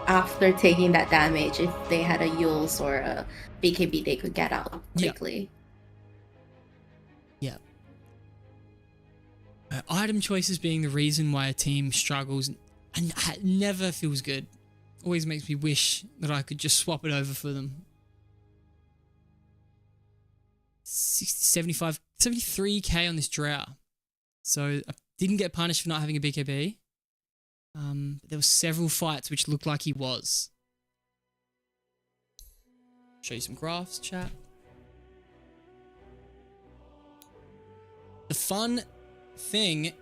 after taking that damage, if they had a Yules or a BKB, they could get out quickly. Yeah. Item choices being the reason why a team struggles and never feels good. Always makes me wish that I could just swap it over for them. 73k on this Drow. So I didn't get punished for not having a BKB. There were several fights which looked like he was. Show you some graphs, chat. The fun thing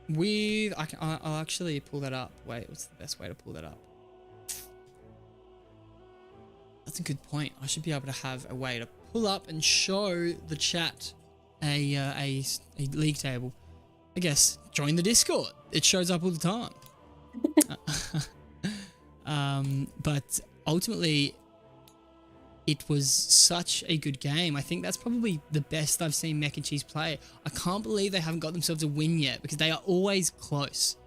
with... I'll actually pull that up. Wait, what's the best way to pull that up? That's a good point. I should be able to have a way to pull up and show the chat a league table, I guess join the Discord. It shows up all the time. But ultimately, it was such a good game. I think that's probably the best I've seen Mac and Cheese play. I can't believe they haven't got themselves a win yet because they are always close.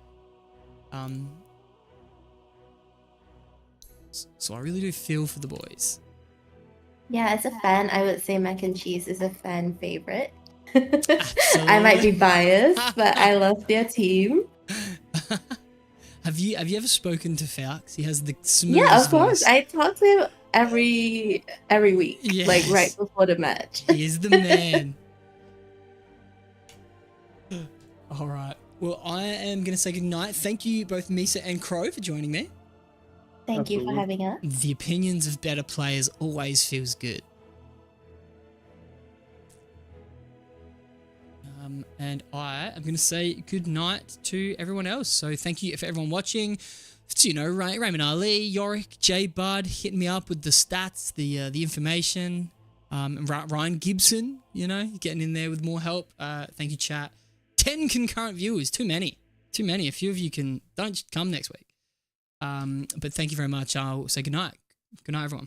So I really do feel for the boys. Yeah, as a fan, I would say Mac and Cheese is a fan favorite. Absolutely. I might be biased, but I love their team. Have you ever spoken to Falx? He has the smoothest Yeah, of course. voice. I talk to him every week, like Yes. right before the match. He is the man. All right. Well, I am going to say goodnight. Thank you both Misa and Crow for joining me. Thank you for Absolutely. having us. The opinions of better players always feels good. And I am going to say good night to everyone else. So thank you for everyone watching. To, Raymond Ali, Yorick, J Bud hitting me up with the stats, the information. And Ryan Gibson, getting in there with more help. Thank you, chat. 10 concurrent viewers, too many. A few of you don't come next week. But thank you very much. I'll say good night. Good night, everyone.